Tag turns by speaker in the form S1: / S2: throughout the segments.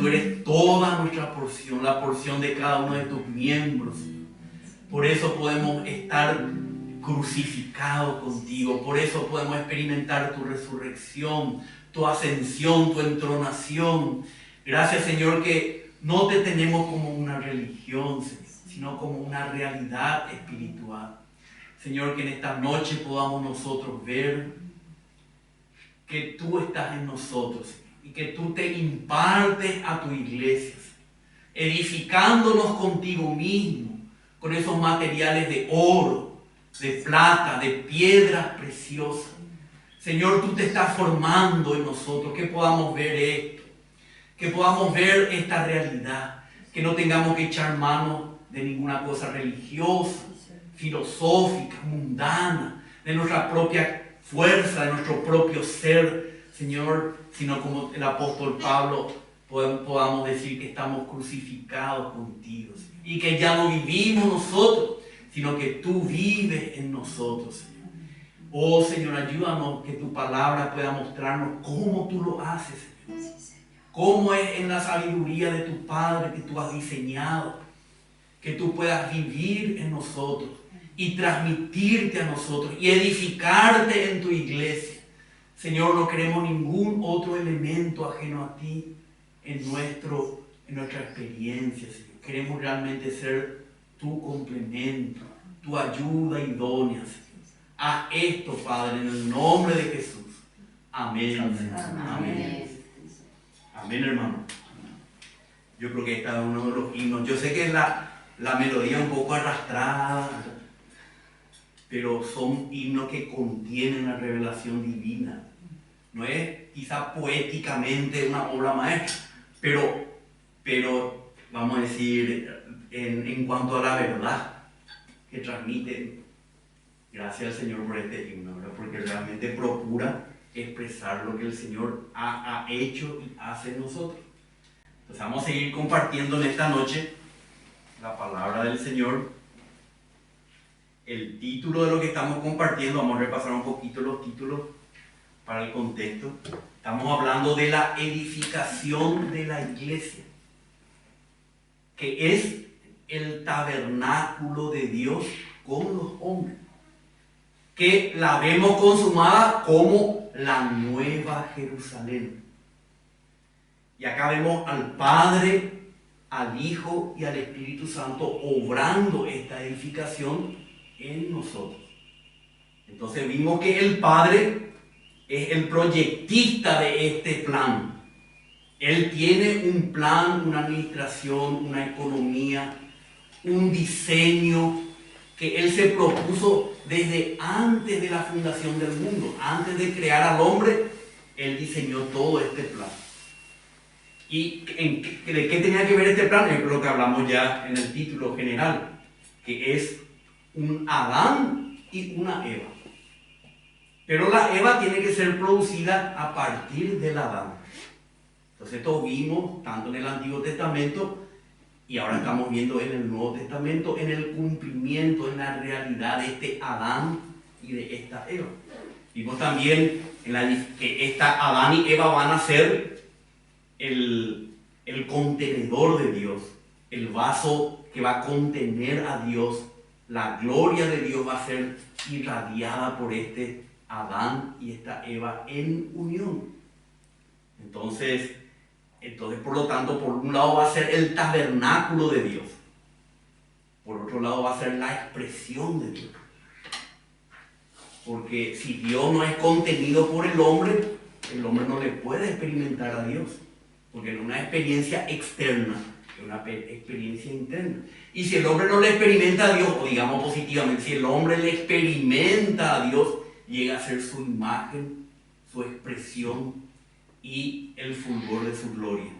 S1: tú eres toda nuestra porción, la porción de cada uno de tus miembros, Señor. Por eso podemos estar crucificados contigo, por eso podemos experimentar tu resurrección, tu ascensión, tu entronación. Gracias, Señor, que no te tenemos como una religión, Señor, sino como una realidad espiritual. Señor, que en esta noche podamos nosotros ver que tú estás en nosotros, Señor, y que tú te impartes a tu iglesia, Señor, edificándonos contigo mismo, con esos materiales de oro, de plata, de piedras preciosas. Señor, tú te estás formando en nosotros, que podamos ver esto, que podamos ver esta realidad, que no tengamos que echar mano de ninguna cosa religiosa, filosófica, mundana, de nuestra propia fuerza, de nuestro propio ser, Señor, sino como el apóstol Pablo podamos decir que estamos crucificados contigo, Señor, y que ya no vivimos nosotros, sino que tú vives en nosotros, Señor. Oh, Señor, ayúdanos que tu palabra pueda mostrarnos cómo tú lo haces, Señor. Cómo es en la sabiduría de tu Padre que tú has diseñado, que tú puedas vivir en nosotros y transmitirte a nosotros y edificarte en tu iglesia. Señor, no queremos ningún otro elemento ajeno a ti en nuestra experiencia, Señor. Queremos realmente ser tu complemento, tu ayuda idónea, Señor. Haz esto, Padre, en el nombre de Jesús. Amén. Amén. Amén. Amén, hermano. Yo creo que este es uno de los himnos. Yo sé que la melodía es un poco arrastrada, pero son himnos que contienen la revelación divina. No es quizá poéticamente una obra maestra, pero vamos a decir, en cuanto a la verdad que transmite. Gracias al Señor por este himno, ¿verdad? Porque realmente procura expresar lo que el Señor ha hecho y hace en nosotros. Entonces vamos a seguir compartiendo en esta noche la palabra del Señor. El título de lo que estamos compartiendo, vamos a repasar un poquito los títulos para el contexto. Estamos hablando de la edificación de la iglesia, que es el tabernáculo de Dios con los hombres, que la vemos consumada como la nueva Jerusalén. Y acá vemos al Padre, al Hijo y al Espíritu Santo obrando esta edificación en nosotros. Entonces vimos que el Padre es el proyectista de este plan. Él tiene un plan, una administración, una economía, un diseño que Él se propuso desde antes de la fundación del mundo. Antes de crear al hombre, Él diseñó todo este plan. ¿Y de qué tenía que ver este plan? Es lo que hablamos ya en el título general, que es un Adán y una Eva. Pero la Eva tiene que ser producida a partir del Adán. Entonces esto vimos tanto en el Antiguo Testamento y ahora estamos viendo en el Nuevo Testamento, en el cumplimiento, en la realidad de este Adán y de esta Eva. Vimos también que esta Adán y Eva van a ser el contenedor de Dios, el vaso que va a contener a Dios. La gloria de Dios va a ser irradiada por este Adán y esta Eva en unión. Entonces, por lo tanto, por un lado va a ser el tabernáculo de Dios. Por otro lado va a ser la expresión de Dios. Porque si Dios no es contenido por el hombre no le puede experimentar a Dios. Porque no es una experiencia externa, es una experiencia interna. Y si el hombre no le experimenta a Dios, o digamos positivamente, si el hombre le experimenta a Dios, llega a ser su imagen, su expresión y el fulgor de su gloria.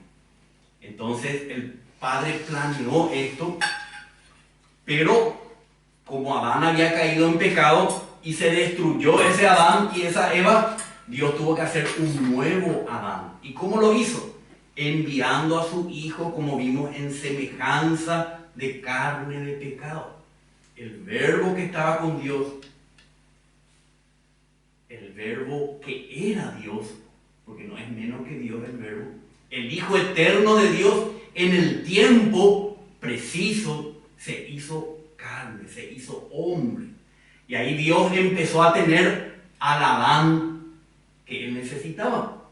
S1: Entonces el Padre planeó esto, pero como Adán había caído en pecado y se destruyó ese Adán y esa Eva, Dios tuvo que hacer un nuevo Adán. ¿Y cómo lo hizo? Enviando a su Hijo, como vimos, en semejanza de carne de pecado. El verbo que estaba con Dios, el verbo que era Dios, porque no es menos que Dios el verbo, El Hijo eterno de Dios, en el tiempo preciso, se hizo carne, se hizo hombre. Y ahí Dios empezó a tener al Adán que él necesitaba.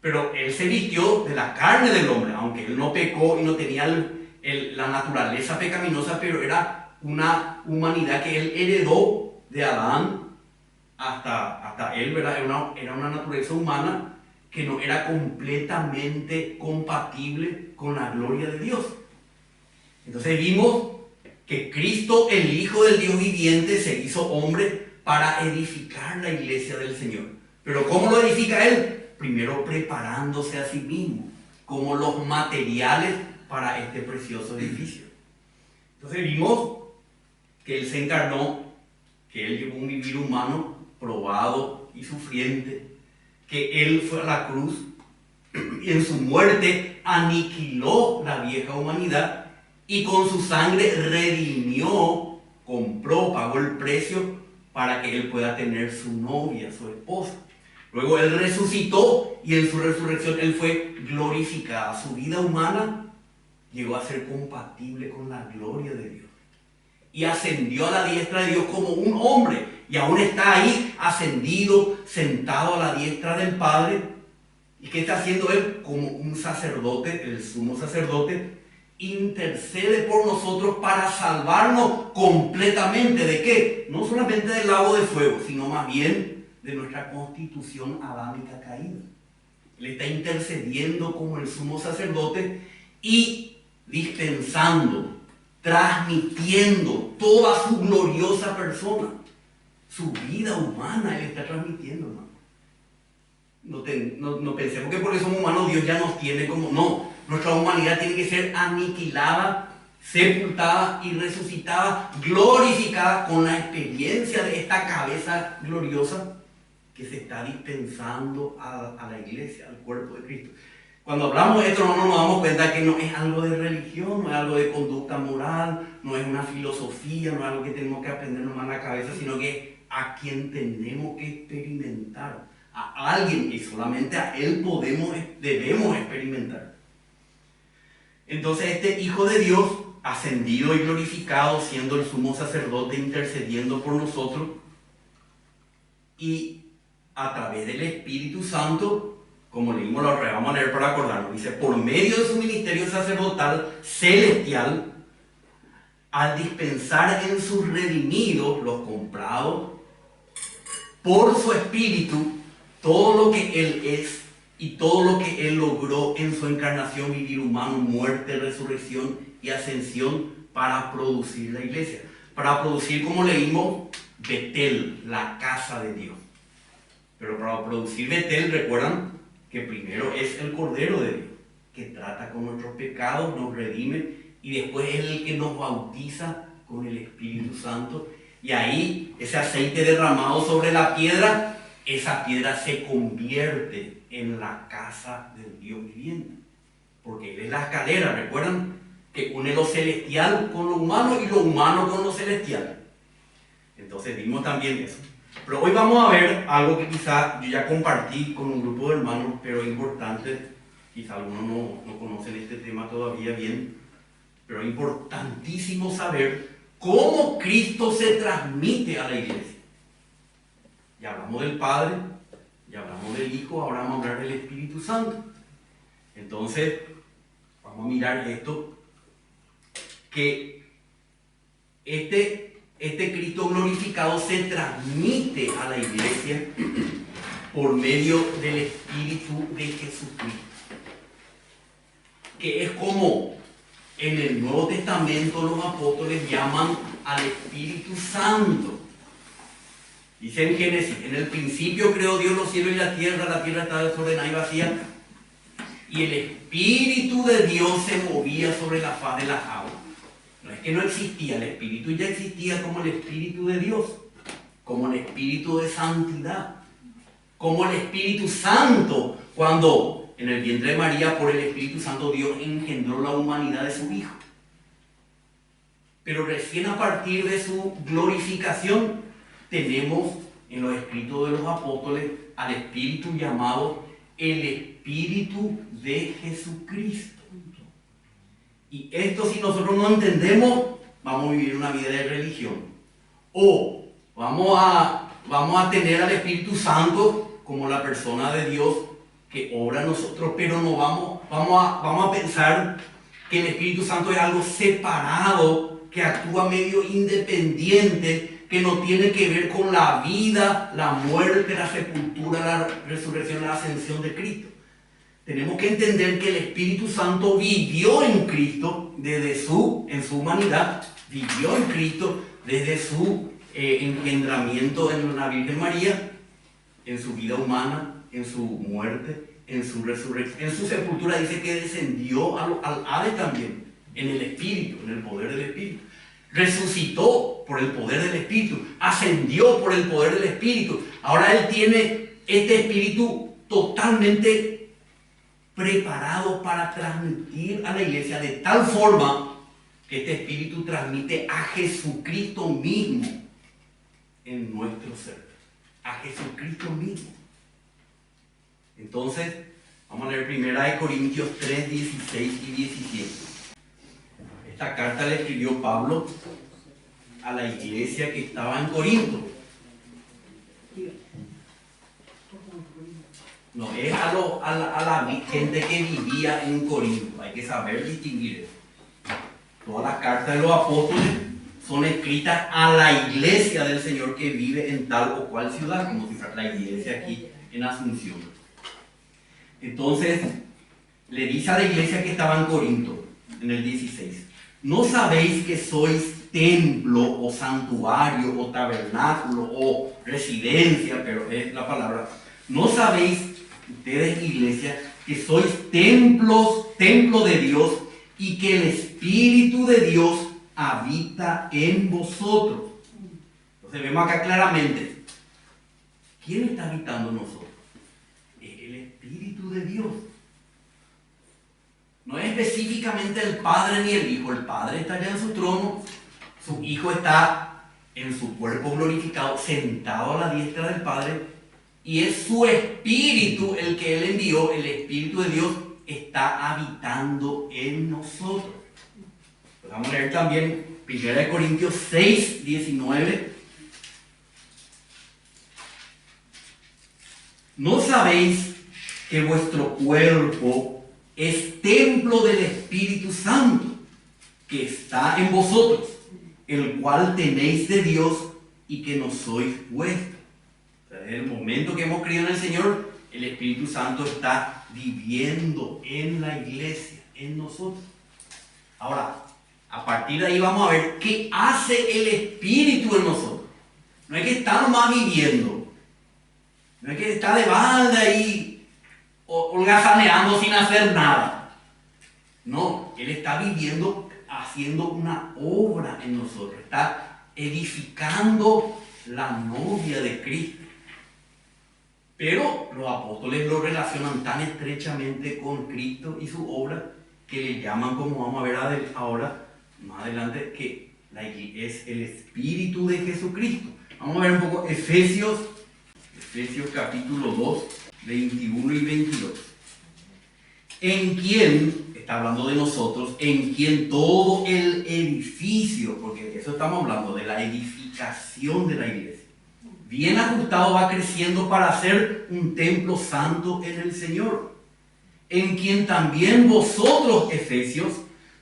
S1: Pero él se vistió de la carne del hombre, aunque él no pecó y no tenía la naturaleza pecaminosa, pero era una humanidad que él heredó de Adán hasta él, ¿verdad? Era una naturaleza humana que no era completamente compatible con la gloria de Dios. Entonces vimos que Cristo, el Hijo del Dios viviente, se hizo hombre para edificar la iglesia del Señor. Pero ¿cómo lo edifica Él? Primero preparándose a sí mismo como los materiales para este precioso edificio. Entonces vimos que Él se encarnó, que Él llevó un vivir humano probado y sufriente, que Él fue a la cruz y en su muerte aniquiló la vieja humanidad y con su sangre redimió, compró, pagó el precio para que Él pueda tener su novia, su esposa. Luego Él resucitó y en su resurrección Él fue glorificado. Su vida humana llegó a ser compatible con la gloria de Dios. Y ascendió a la diestra de Dios como un hombre. Y aún está ahí ascendido, sentado a la diestra del Padre. ¿Y qué está haciendo Él? Como un sacerdote, el sumo sacerdote, intercede por nosotros para salvarnos completamente. ¿De qué? No solamente del lago de fuego, sino más bien de nuestra constitución adámica caída. Él está intercediendo como el sumo sacerdote y dispensando, transmitiendo toda su gloriosa persona, su vida humana. Él está transmitiendo, hermano. No pensemos que porque somos humanos Dios ya nos tiene como... No, nuestra humanidad tiene que ser aniquilada, sepultada y resucitada, glorificada con la experiencia de esta cabeza gloriosa que se está dispensando a la iglesia, al cuerpo de Cristo. Cuando hablamos de esto no nos damos cuenta que no es algo de religión, no es algo de conducta moral, no es una filosofía, no es algo que tenemos que aprender nomás en la cabeza, sino que a quien tenemos que experimentar, a alguien que solamente a Él debemos experimentar. Entonces este Hijo de Dios, ascendido y glorificado, siendo el sumo sacerdote, intercediendo por nosotros, y a través del Espíritu Santo, como leímos la otra vez, vamos a leer para acordarnos, dice, por medio de su ministerio sacerdotal celestial, al dispensar en sus redimidos, los comprados, por su Espíritu, todo lo que Él es y todo lo que Él logró en su encarnación, vivir humano, muerte, resurrección y ascensión, para producir la iglesia. Para producir, como leímos, Betel, la casa de Dios. Pero para producir Betel, recuerdan que primero es el Cordero de Dios, que trata con nuestros pecados, nos redime, y después es el que nos bautiza con el Espíritu Santo. Y ahí, ese aceite derramado sobre la piedra, esa piedra se convierte en la casa del Dios viviente. Porque Él es la escalera, recuerdan, que une lo celestial con lo humano y lo humano con lo celestial. Entonces vimos también eso. Pero hoy vamos a ver algo que quizá yo ya compartí con un grupo de hermanos, pero es importante, quizá algunos no conocen este tema todavía bien, pero es importantísimo saber cómo Cristo se transmite a la iglesia. Ya hablamos del Padre, ya hablamos del Hijo, ahora vamos a hablar del Espíritu Santo. Entonces, vamos a mirar esto, que este Cristo glorificado se transmite a la iglesia por medio del Espíritu de Jesucristo. Que es como en el Nuevo Testamento los apóstoles llaman al Espíritu Santo. Dice en Génesis, en el principio creó Dios los cielos y la tierra estaba desordenada y vacía, y el Espíritu de Dios se movía sobre la faz de las aguas. No es que no existía, el Espíritu ya existía como el Espíritu de Dios, como el Espíritu de santidad, como el Espíritu Santo, cuando en el vientre de María por el Espíritu Santo Dios engendró la humanidad de su Hijo. Pero recién a partir de su glorificación tenemos en los escritos de los apóstoles al Espíritu llamado el Espíritu de Jesucristo. Y esto, si nosotros no entendemos, vamos a vivir una vida de religión. O vamos a tener al Espíritu Santo como la persona de Dios que obra en nosotros, pero no vamos a pensar que el Espíritu Santo es algo separado, que actúa medio independiente, que no tiene que ver con la vida, la muerte, la sepultura, la resurrección, la ascensión de Cristo. Tenemos que entender que el Espíritu Santo vivió en Cristo en su humanidad, vivió en Cristo desde su engendramiento en la Virgen María, en su vida humana, en su muerte, en su resurrección, en su sepultura. Dice que descendió al Hades también, en el Espíritu, en el poder del Espíritu. Resucitó por el poder del Espíritu, ascendió por el poder del Espíritu. Ahora Él tiene este Espíritu totalmente preparado para transmitir a la iglesia de tal forma que este Espíritu transmite a Jesucristo mismo en nuestro ser, a Jesucristo mismo. Entonces, vamos a leer 1 Corintios 3, 16 y 17. Esta carta le escribió Pablo a la iglesia que estaba en Corinto. No es a la gente que vivía en Corinto. Hay que saber distinguir eso. Todas las cartas de los apóstoles son escritas a la iglesia del Señor que vive en tal o cual ciudad, como si fuera la iglesia aquí en Asunción. Entonces, le dice a la iglesia que estaba en Corinto, en el 16, ¿no sabéis que sois templo o santuario o tabernáculo o residencia? Pero es la palabra. ¿No sabéis ustedes, iglesia, que sois templo de Dios y que el Espíritu de Dios habita en vosotros? Entonces vemos acá claramente, ¿quién está habitando en nosotros? Es el Espíritu de Dios. No es específicamente el Padre ni el Hijo. El Padre está allá en su trono, su Hijo está en su cuerpo glorificado, sentado a la diestra del Padre, y es su Espíritu el que Él envió. El Espíritu de Dios está habitando en nosotros. Pues vamos a leer también 1 Corintios 6, 19. ¿No sabéis que vuestro cuerpo es templo del Espíritu Santo que está en vosotros, el cual tenéis de Dios y que no sois vuestros? Desde el momento que hemos creído en el Señor, el Espíritu Santo está viviendo en la iglesia, en nosotros. Ahora, a partir de ahí vamos a ver qué hace el Espíritu en nosotros. No es que está nomás viviendo, no es que está de balde ahí holgazaneando sin hacer nada. No, Él está viviendo, haciendo una obra en nosotros, está edificando la novia de Cristo. Pero los apóstoles lo relacionan tan estrechamente con Cristo y su obra que le llaman, como vamos a ver ahora, más adelante, que es el Espíritu de Jesucristo. Vamos a ver un poco Efesios capítulo 2, 21 y 22. En quien, está hablando de nosotros, en quien todo el edificio, porque de eso estamos hablando, de la edificación de la iglesia, bien ajustado va creciendo para ser un templo santo en el Señor, en quien también vosotros, Efesios,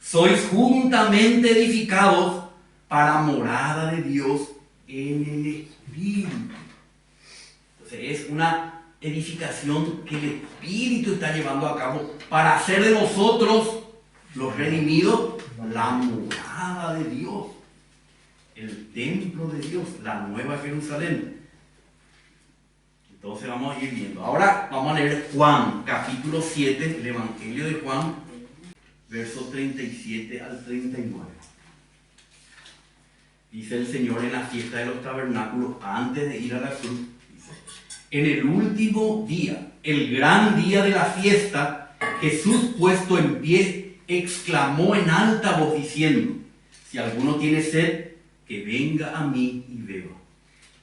S1: sois juntamente edificados para morada de Dios en el Espíritu. Entonces es una edificación que el Espíritu está llevando a cabo para hacer de nosotros, los redimidos, la morada de Dios, el templo de Dios, la nueva Jerusalén. Entonces vamos a ir viendo. Ahora vamos a leer Juan, capítulo 7, el Evangelio de Juan, versos 37 al 39. Dice el Señor en la fiesta de los tabernáculos, antes de ir a la cruz, dice, en el último día, el gran día de la fiesta, Jesús puesto en pie, exclamó en alta voz diciendo, si alguno tiene sed, que venga a mí y beba.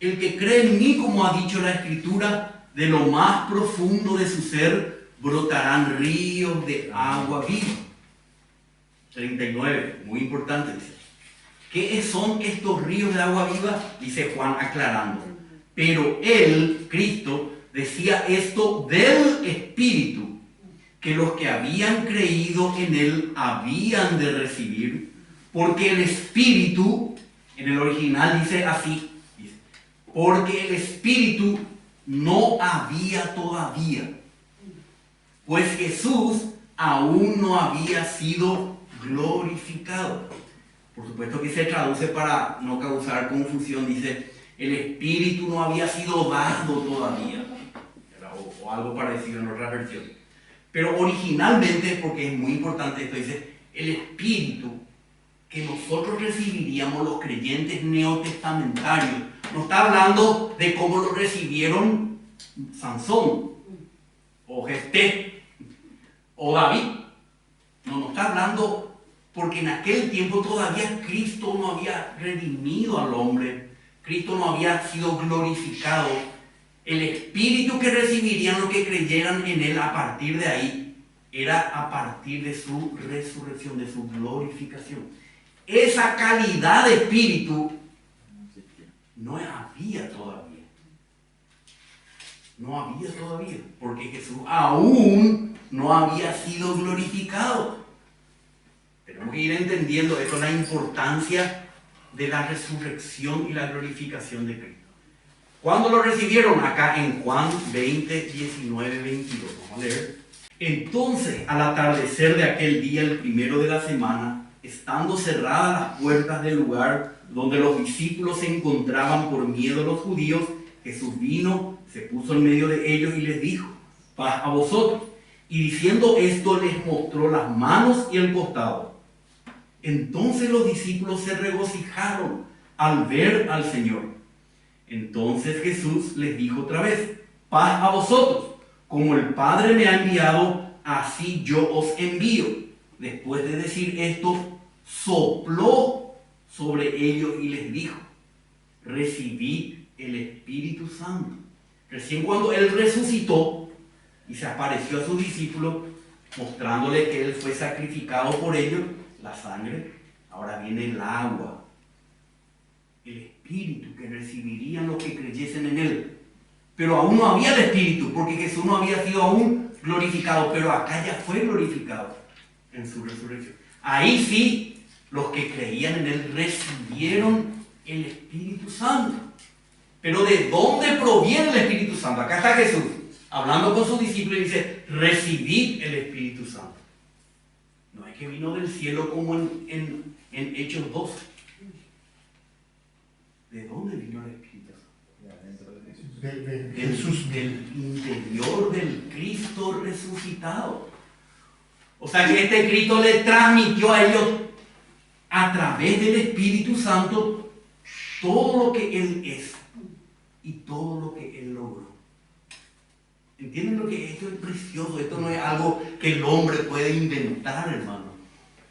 S1: El que cree en mí, como ha dicho la Escritura, de lo más profundo de su ser brotarán ríos de agua viva. 39, muy importante, dice. ¿Qué son estos ríos de agua viva? Dice Juan aclarando. Pero él, Cristo, decía esto del Espíritu, que los que habían creído en él habían de recibir, porque el Espíritu, en el original dice así, dice, porque el Espíritu no había todavía, pues Jesús aún no había sido glorificado. Por supuesto que se traduce para no causar confusión, dice, el Espíritu no había sido dado todavía, o algo parecido en otra versión. Pero originalmente, porque es muy importante esto, dice, el Espíritu que nosotros recibiríamos los creyentes neotestamentarios, no está hablando de cómo lo recibieron Sansón, o Jefté, o David. No está hablando porque en aquel tiempo todavía Cristo no había redimido al hombre, Cristo no había sido glorificado. El Espíritu que recibirían los que creyeran en Él a partir de ahí era a partir de su resurrección, de su glorificación. Esa calidad de Espíritu no había todavía. No había todavía, porque Jesús aún no había sido glorificado. Tenemos que ir entendiendo esto, la importancia de la resurrección y la glorificación de Cristo. ¿Cuándo lo recibieron? Acá en Juan 20, 19, 22. Vamos a leer. Entonces, al atardecer de aquel día, el primero de la semana, estando cerradas las puertas del lugar donde los discípulos se encontraban por miedo a los judíos, Jesús vino, se puso en medio de ellos y les dijo, paz a vosotros. Y diciendo esto, les mostró las manos y el costado. Entonces los discípulos se regocijaron al ver al Señor. Entonces Jesús les dijo otra vez, paz a vosotros, como el Padre me ha enviado, así yo os envío. Después de decir esto, sopló sobre ellos y les dijo, recibid el Espíritu Santo. Recién cuando Él resucitó y se apareció a sus discípulos, mostrándole que Él fue sacrificado por ellos, la sangre, ahora viene el agua, el Espíritu que recibirían los que creyesen en Él. Pero aún no había el Espíritu, porque Jesús no había sido aún glorificado, pero acá ya fue glorificado en su resurrección. Ahí sí, los que creían en Él recibieron el Espíritu Santo. Pero ¿de dónde proviene el Espíritu Santo? Acá está Jesús, hablando con sus discípulos y dice, recibid el Espíritu Santo. No es que vino del cielo como en Hechos 12. ¿De dónde vino el Espíritu Santo? Jesús, del interior del Cristo resucitado. O sea que este Cristo le transmitió a ellos a través del Espíritu Santo todo lo que Él es y todo lo que Él logró. ¿Entienden lo que es? Esto es precioso, esto no es algo que el hombre puede inventar, hermano.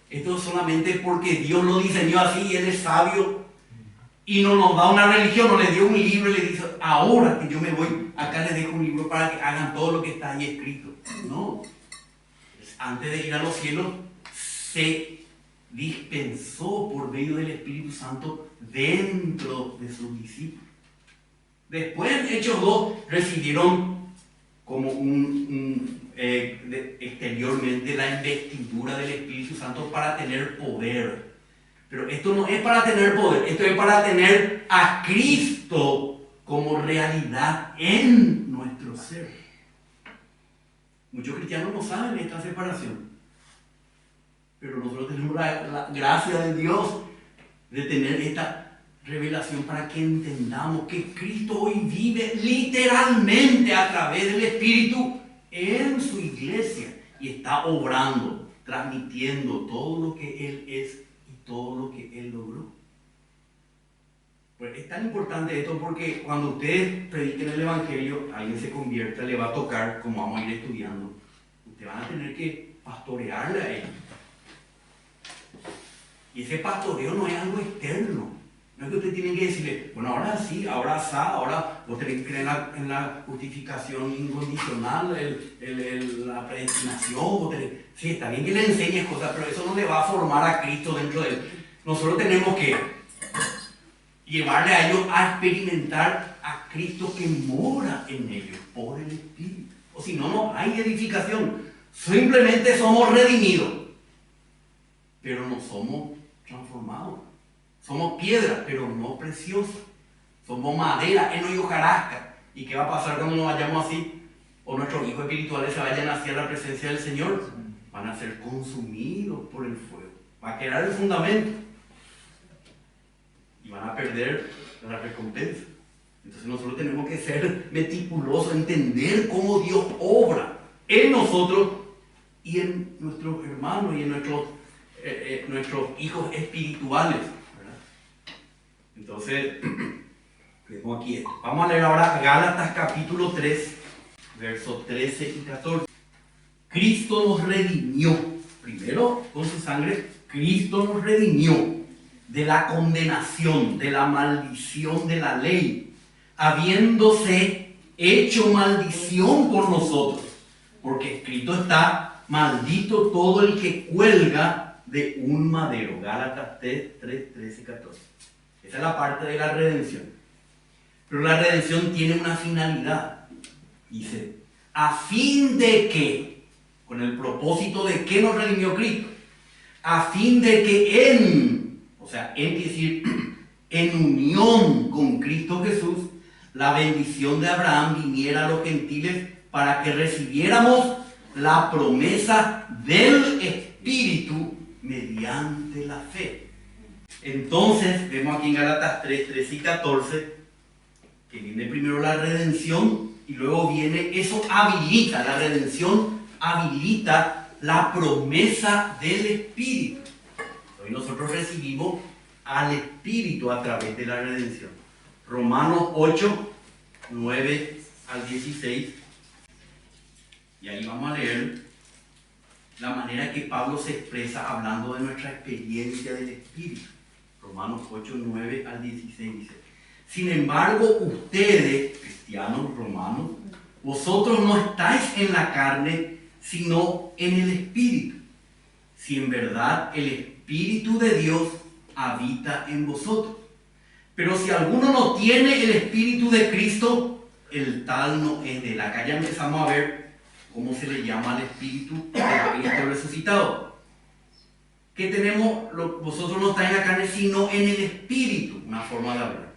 S1: Esto es solamente porque Dios lo diseñó así y Él es sabio y no nos da una religión, no le dio un libro y le dice, ahora que yo me voy, acá les dejo un libro para que hagan todo lo que está ahí escrito. No. Antes de ir a los cielos, se dispensó por medio del Espíritu Santo dentro de sus discípulos. Después en Hechos 2 recibieron como exteriormente la investidura del Espíritu Santo para tener poder. Pero esto no es para tener poder, esto es para tener a Cristo como realidad en nuestro ser. Muchos cristianos no saben esta separación, pero nosotros tenemos la gracia de Dios de tener esta revelación para que entendamos que Cristo hoy vive literalmente a través del Espíritu en su iglesia y está obrando, transmitiendo todo lo que Él es y todo lo que Él logró. Pues es tan importante esto porque cuando ustedes prediquen el Evangelio, alguien se convierta, le va a tocar, como vamos a ir estudiando, ustedes van a tener que pastorearle a ellos. Y ese pastoreo no es algo externo. No es que usted tiene que decirle, bueno, ahora sí, ahora ahora vos tenés que creer en la justificación incondicional, la predestinación. Sí, está bien que le enseñes cosas, pero eso no le va a formar a Cristo dentro de él. Nosotros tenemos que llevarle a ellos a experimentar a Cristo que mora en ellos por el Espíritu. O si no, no hay edificación. Simplemente somos redimidos, pero no somos transformados. Somos piedra, pero no preciosa. Somos madera, heno y hojarasca. ¿Y qué va a pasar cuando nos vayamos así? O nuestros hijos espirituales se vayan hacia la presencia del Señor. Van a ser consumidos por el fuego. Va a quedar el fundamento. Y van a perder la recompensa. Entonces nosotros tenemos que ser meticulosos, entender cómo Dios obra en nosotros y en nuestros hermanos y en nuestros hijos espirituales. Entonces, vemos aquí esto. Vamos a leer ahora Gálatas capítulo 3, versos 13 y 14. Cristo nos redimió. Primero, con su sangre, Cristo nos redimió de la condenación, de la maldición de la ley, habiéndose hecho maldición por nosotros. Porque escrito está, maldito todo el que cuelga de un madero. Gálatas 3, 13 y 14. Esa es la parte de la redención. Pero la redención tiene una finalidad. Dice, a fin de que, con el propósito de que nos redimió Cristo, a fin de que quiere decir, en unión con Cristo Jesús, la bendición de Abraham viniera a los gentiles para que recibiéramos la promesa del Espíritu mediante la fe. Entonces, vemos aquí en Gálatas 3, 13 y 14, que viene primero la redención y luego viene, eso habilita, la redención habilita la promesa del Espíritu. Hoy nosotros recibimos al Espíritu a través de la redención. Romanos 8, 9 al 16. Y ahí vamos a leer la manera que Pablo se expresa hablando de nuestra experiencia del Espíritu. Romanos 8, 9 al 16 dice: sin embargo, ustedes, cristianos romanos, vosotros no estáis en la carne, sino en el Espíritu. Si en verdad el Espíritu de Dios habita en vosotros. Pero si alguno no tiene el Espíritu de Cristo, el tal no es de él. Acá ya empezamos a ver cómo se le llama al Espíritu de Cristo resucitado. Que tenemos, vosotros no estáis en la carne, sino en el Espíritu, una forma de hablar.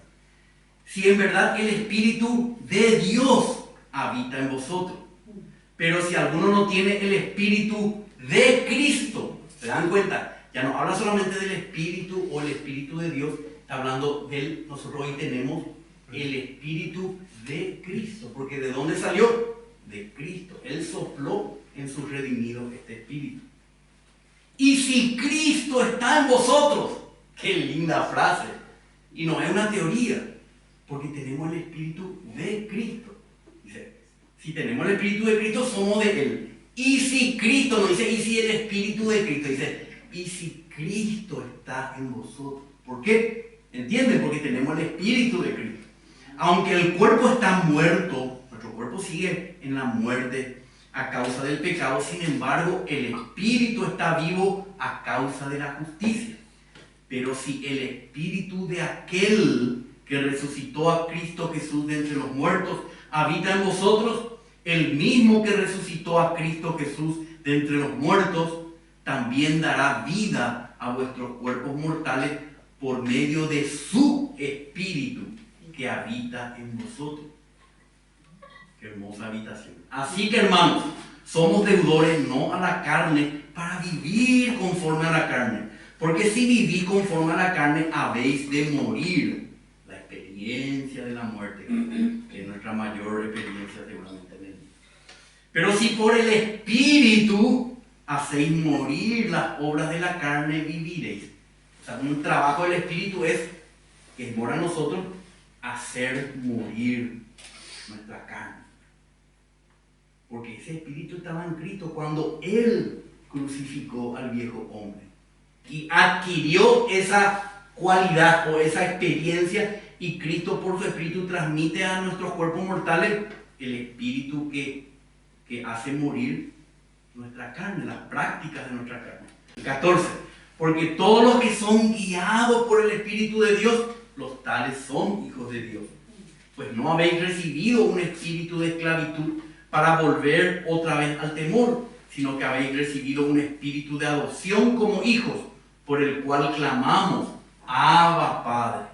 S1: Si en verdad el Espíritu de Dios habita en vosotros. Pero si alguno no tiene el Espíritu de Cristo, ¿se dan cuenta? Ya no habla solamente del Espíritu o el Espíritu de Dios, está hablando de nosotros hoy tenemos el Espíritu de Cristo. Porque ¿de dónde salió? De Cristo. Él sopló en sus redimidos este Espíritu. Y si Cristo está en vosotros, qué linda frase. Y no es una teoría, porque tenemos el Espíritu de Cristo. Dice, si tenemos el Espíritu de Cristo, somos de Él. Y si Cristo, no dice, y si el Espíritu de Cristo, dice, y si Cristo está en vosotros. ¿Por qué? ¿Entienden? Porque tenemos el Espíritu de Cristo. Aunque el cuerpo está muerto, nuestro cuerpo sigue en la muerte a causa del pecado, sin embargo, el Espíritu está vivo a causa de la justicia. Pero si el Espíritu de aquel que resucitó a Cristo Jesús de entre los muertos habita en vosotros, el mismo que resucitó a Cristo Jesús de entre los muertos, también dará vida a vuestros cuerpos mortales por medio de su Espíritu que habita en vosotros. Qué hermosa habitación. Así que, hermanos, somos deudores no a la carne para vivir conforme a la carne. Porque si vivís conforme a la carne, habéis de morir. La experiencia de la muerte, que es nuestra mayor experiencia seguramente en él. Pero si por el Espíritu hacéis morir las obras de la carne, viviréis. O sea, un trabajo del Espíritu es, que mora en nosotros, hacer morir nuestra carne. Porque ese Espíritu estaba en Cristo cuando Él crucificó al viejo hombre. Y adquirió esa cualidad o esa experiencia, y Cristo por su Espíritu transmite a nuestros cuerpos mortales el Espíritu que hace morir nuestra carne, las prácticas de nuestra carne. 14. Porque todos los que son guiados por el Espíritu de Dios, los tales son hijos de Dios. Pues no habéis recibido un espíritu de esclavitud para volver otra vez al temor, sino que habéis recibido un espíritu de adopción como hijos, por el cual clamamos, Abba, Padre.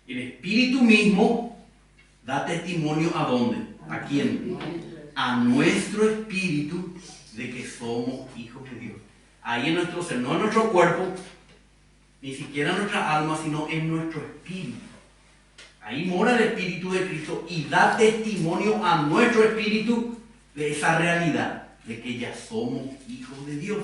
S1: El Espíritu mismo da testimonio ¿a dónde? ¿A quién? A nuestro espíritu de que somos hijos de Dios. Ahí en nuestro ser, no en nuestro cuerpo, ni siquiera en nuestra alma, sino en nuestro espíritu. Ahí mora el Espíritu de Cristo y da testimonio a nuestro espíritu de esa realidad, de que ya somos hijos de Dios.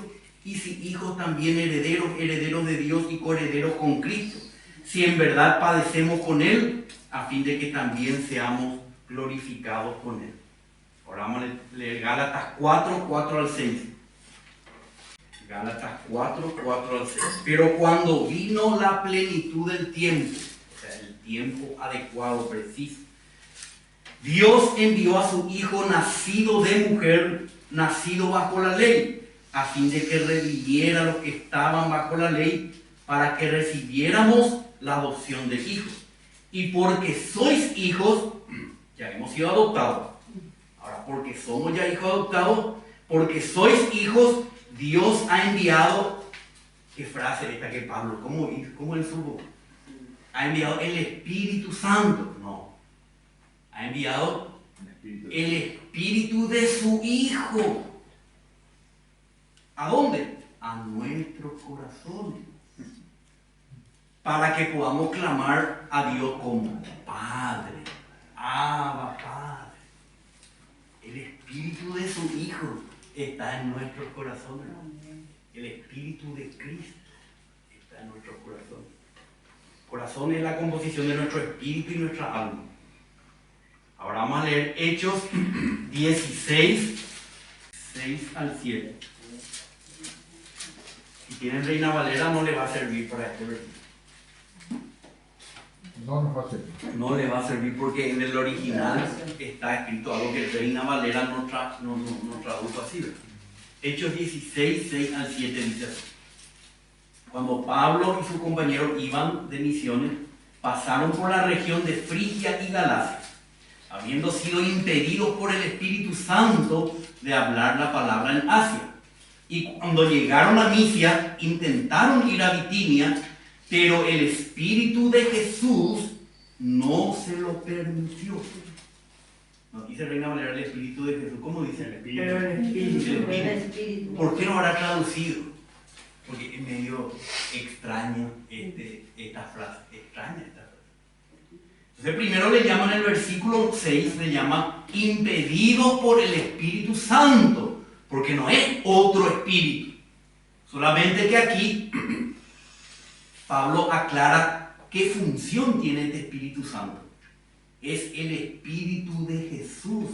S1: Y si hijos, también herederos, herederos de Dios y coherederos con Cristo. Si en verdad padecemos con Él, a fin de que también seamos glorificados con Él. Ahora vamos a leer Gálatas 4, 4 al 6. Gálatas 4, 4 al 6. Pero cuando vino la plenitud del tiempo, o sea, el tiempo adecuado, preciso, Dios envió a su Hijo nacido de mujer, nacido bajo la ley, a fin de que reviviera a los que estaban bajo la ley, para que recibiéramos la adopción de hijos. Y porque sois hijos, ya hemos sido adoptados. Ahora, porque somos ya hijos adoptados, porque sois hijos, Dios ha enviado, ¿qué frase esta que Pablo? ¿Cómo él supo? Ha enviado el Espíritu Santo. No. Ha enviado el Espíritu de su Hijo. ¿A dónde? A nuestros corazones. Para que podamos clamar a Dios como Padre. Abba, Padre. El Espíritu de su Hijo está en nuestros corazones. El Espíritu de Cristo está en nuestros corazones. Corazón es la composición de nuestro espíritu y nuestra alma. Ahora vamos a leer Hechos 16, 6 al 7. Si tienen Reina Valera no le va a servir para este versículo.
S2: No nos va a servir.
S1: No le va a servir porque en el original está escrito algo que Reina Valera no tradujo así. Hechos 16, 6 al 7 dice así. Cuando Pablo y sus compañeros iban de misiones, pasaron por la región de Frigia y Galacia, habiendo sido impedidos por el Espíritu Santo de hablar la palabra en Asia. Y cuando llegaron a Misia, intentaron ir a Bitinia, pero el Espíritu de Jesús no se lo permitió. No, dice Reina Valera el Espíritu de Jesús. ¿Cómo dice el Espíritu?
S3: Pero el Espíritu.
S1: ¿Por qué no habrá traducido? Porque es medio extraña esta frase. Entonces primero le llaman en el versículo 6, le llama impedido por el Espíritu Santo, porque no es otro espíritu. Solamente que aquí Pablo aclara qué función tiene este Espíritu Santo. Es el Espíritu de Jesús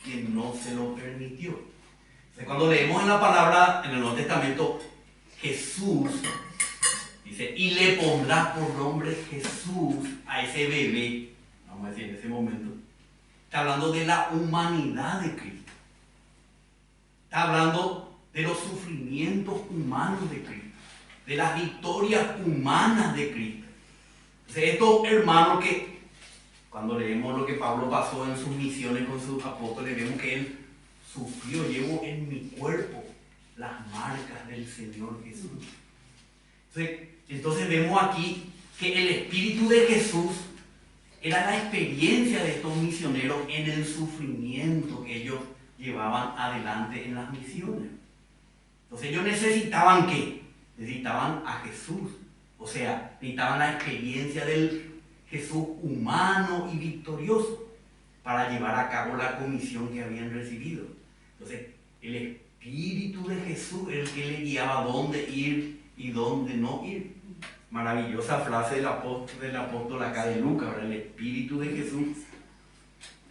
S1: que no se lo permitió. Entonces, cuando leemos en la palabra en el Nuevo Testamento Jesús, dice, y le pondrás por nombre Jesús a ese bebé, vamos a decir en ese momento, está hablando de la humanidad de Cristo. Está hablando de los sufrimientos humanos de Cristo, de las victorias humanas de Cristo. Entonces, estos hermanos que, cuando leemos lo que Pablo pasó en sus misiones con sus apóstoles, vemos que él sufrió, llevo en mi cuerpo las marcas del Señor Jesús. Entonces vemos aquí que el Espíritu de Jesús era la experiencia de estos misioneros en el sufrimiento que ellos llevaban adelante en las misiones. Entonces ellos necesitaban ¿qué? Necesitaban a Jesús. O sea, necesitaban la experiencia del Jesús humano y victorioso para llevar a cabo la comisión que habían recibido. Entonces, el Espíritu de Jesús es el que le guiaba a dónde ir y dónde no ir. Maravillosa frase del apóstol acá de Lucas, ¿verdad? El Espíritu de Jesús.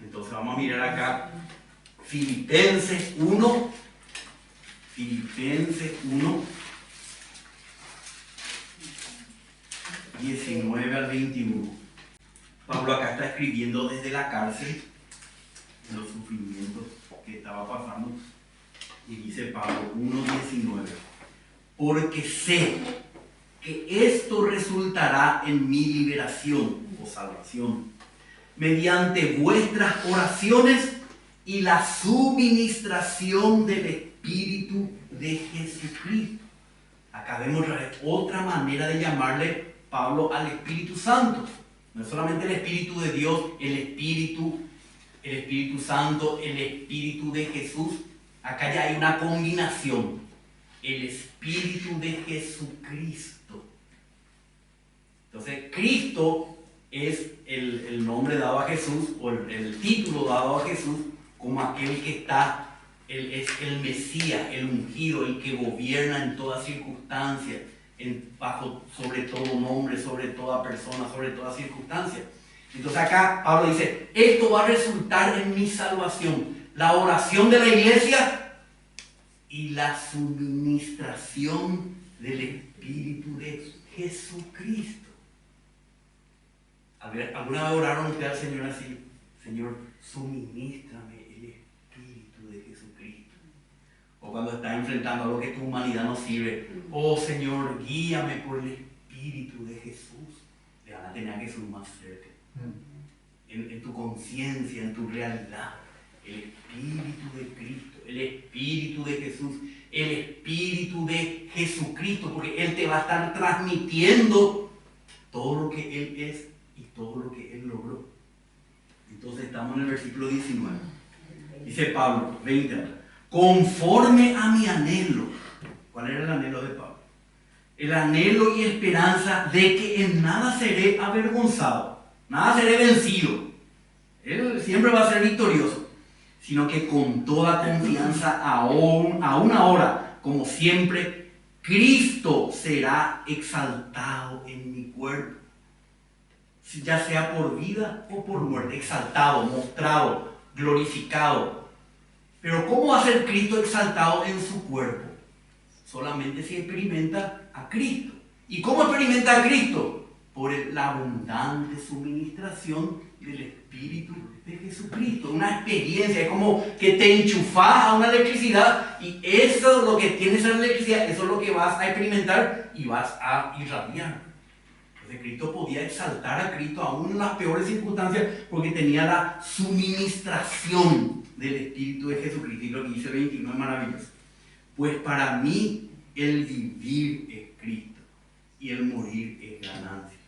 S1: Entonces vamos a mirar acá Filipenses 1. Filipenses 1. 19 al 21. Pablo acá está escribiendo desde la cárcel los sufrimientos que estaba pasando. Y dice Pablo 1:19. Porque sé que esto resultará en mi liberación o salvación, mediante vuestras oraciones y la suministración del Espíritu de Jesucristo. Acá vemos otra manera de llamarle Pablo al Espíritu Santo. No es solamente el Espíritu de Dios, el Espíritu Santo, el Espíritu de Jesús. Acá ya hay una combinación. El Espíritu de Jesucristo. Entonces, Cristo es el nombre dado a Jesús, o el título dado a Jesús, como aquel que está, Él es el Mesías, el ungido, el que gobierna en todas circunstancias, sobre todo nombre, sobre toda persona, sobre toda circunstancia. Entonces acá Pablo dice, esto va a resultar en mi salvación. La oración de la iglesia y la suministración del Espíritu de Jesucristo. ¿Alguna vez oraron ustedes al Señor así? Señor, suministrame el Espíritu de Jesucristo. O cuando estás enfrentando algo que tu humanidad no sirve. Oh Señor, guíame por el Espíritu de Jesús. Le van a tener a Jesús más cerca. En tu conciencia, en tu realidad. El Espíritu de Cristo, el Espíritu de Jesús, el Espíritu de Jesucristo, porque Él te va a estar transmitiendo todo lo que Él es y todo lo que Él logró. Entonces estamos en el versículo 19. Dice Pablo, 20, conforme a mi anhelo. ¿Cuál era el anhelo de Pablo? El anhelo y esperanza de que en nada seré avergonzado, nada seré vencido. Él siempre va a ser victorioso. Sino que con toda confianza, aún ahora, como siempre, Cristo será exaltado en mi cuerpo. Ya sea por vida o por muerte, exaltado, mostrado, glorificado. Pero ¿cómo va a ser Cristo exaltado en su cuerpo? Solamente si experimenta a Cristo. ¿Y cómo experimenta a Cristo? Por la abundante suministración del Espíritu de Jesucristo. Una experiencia, es como que te enchufas a una electricidad y eso es lo que tiene esa electricidad, eso es lo que vas a experimentar y vas a irradiar. Entonces Cristo podía exaltar a Cristo aún en las peores circunstancias porque tenía la suministración del Espíritu de Jesucristo. Y lo que dice 21 es maravilloso. Pues para mí el vivir es Cristo y el morir es ganancia.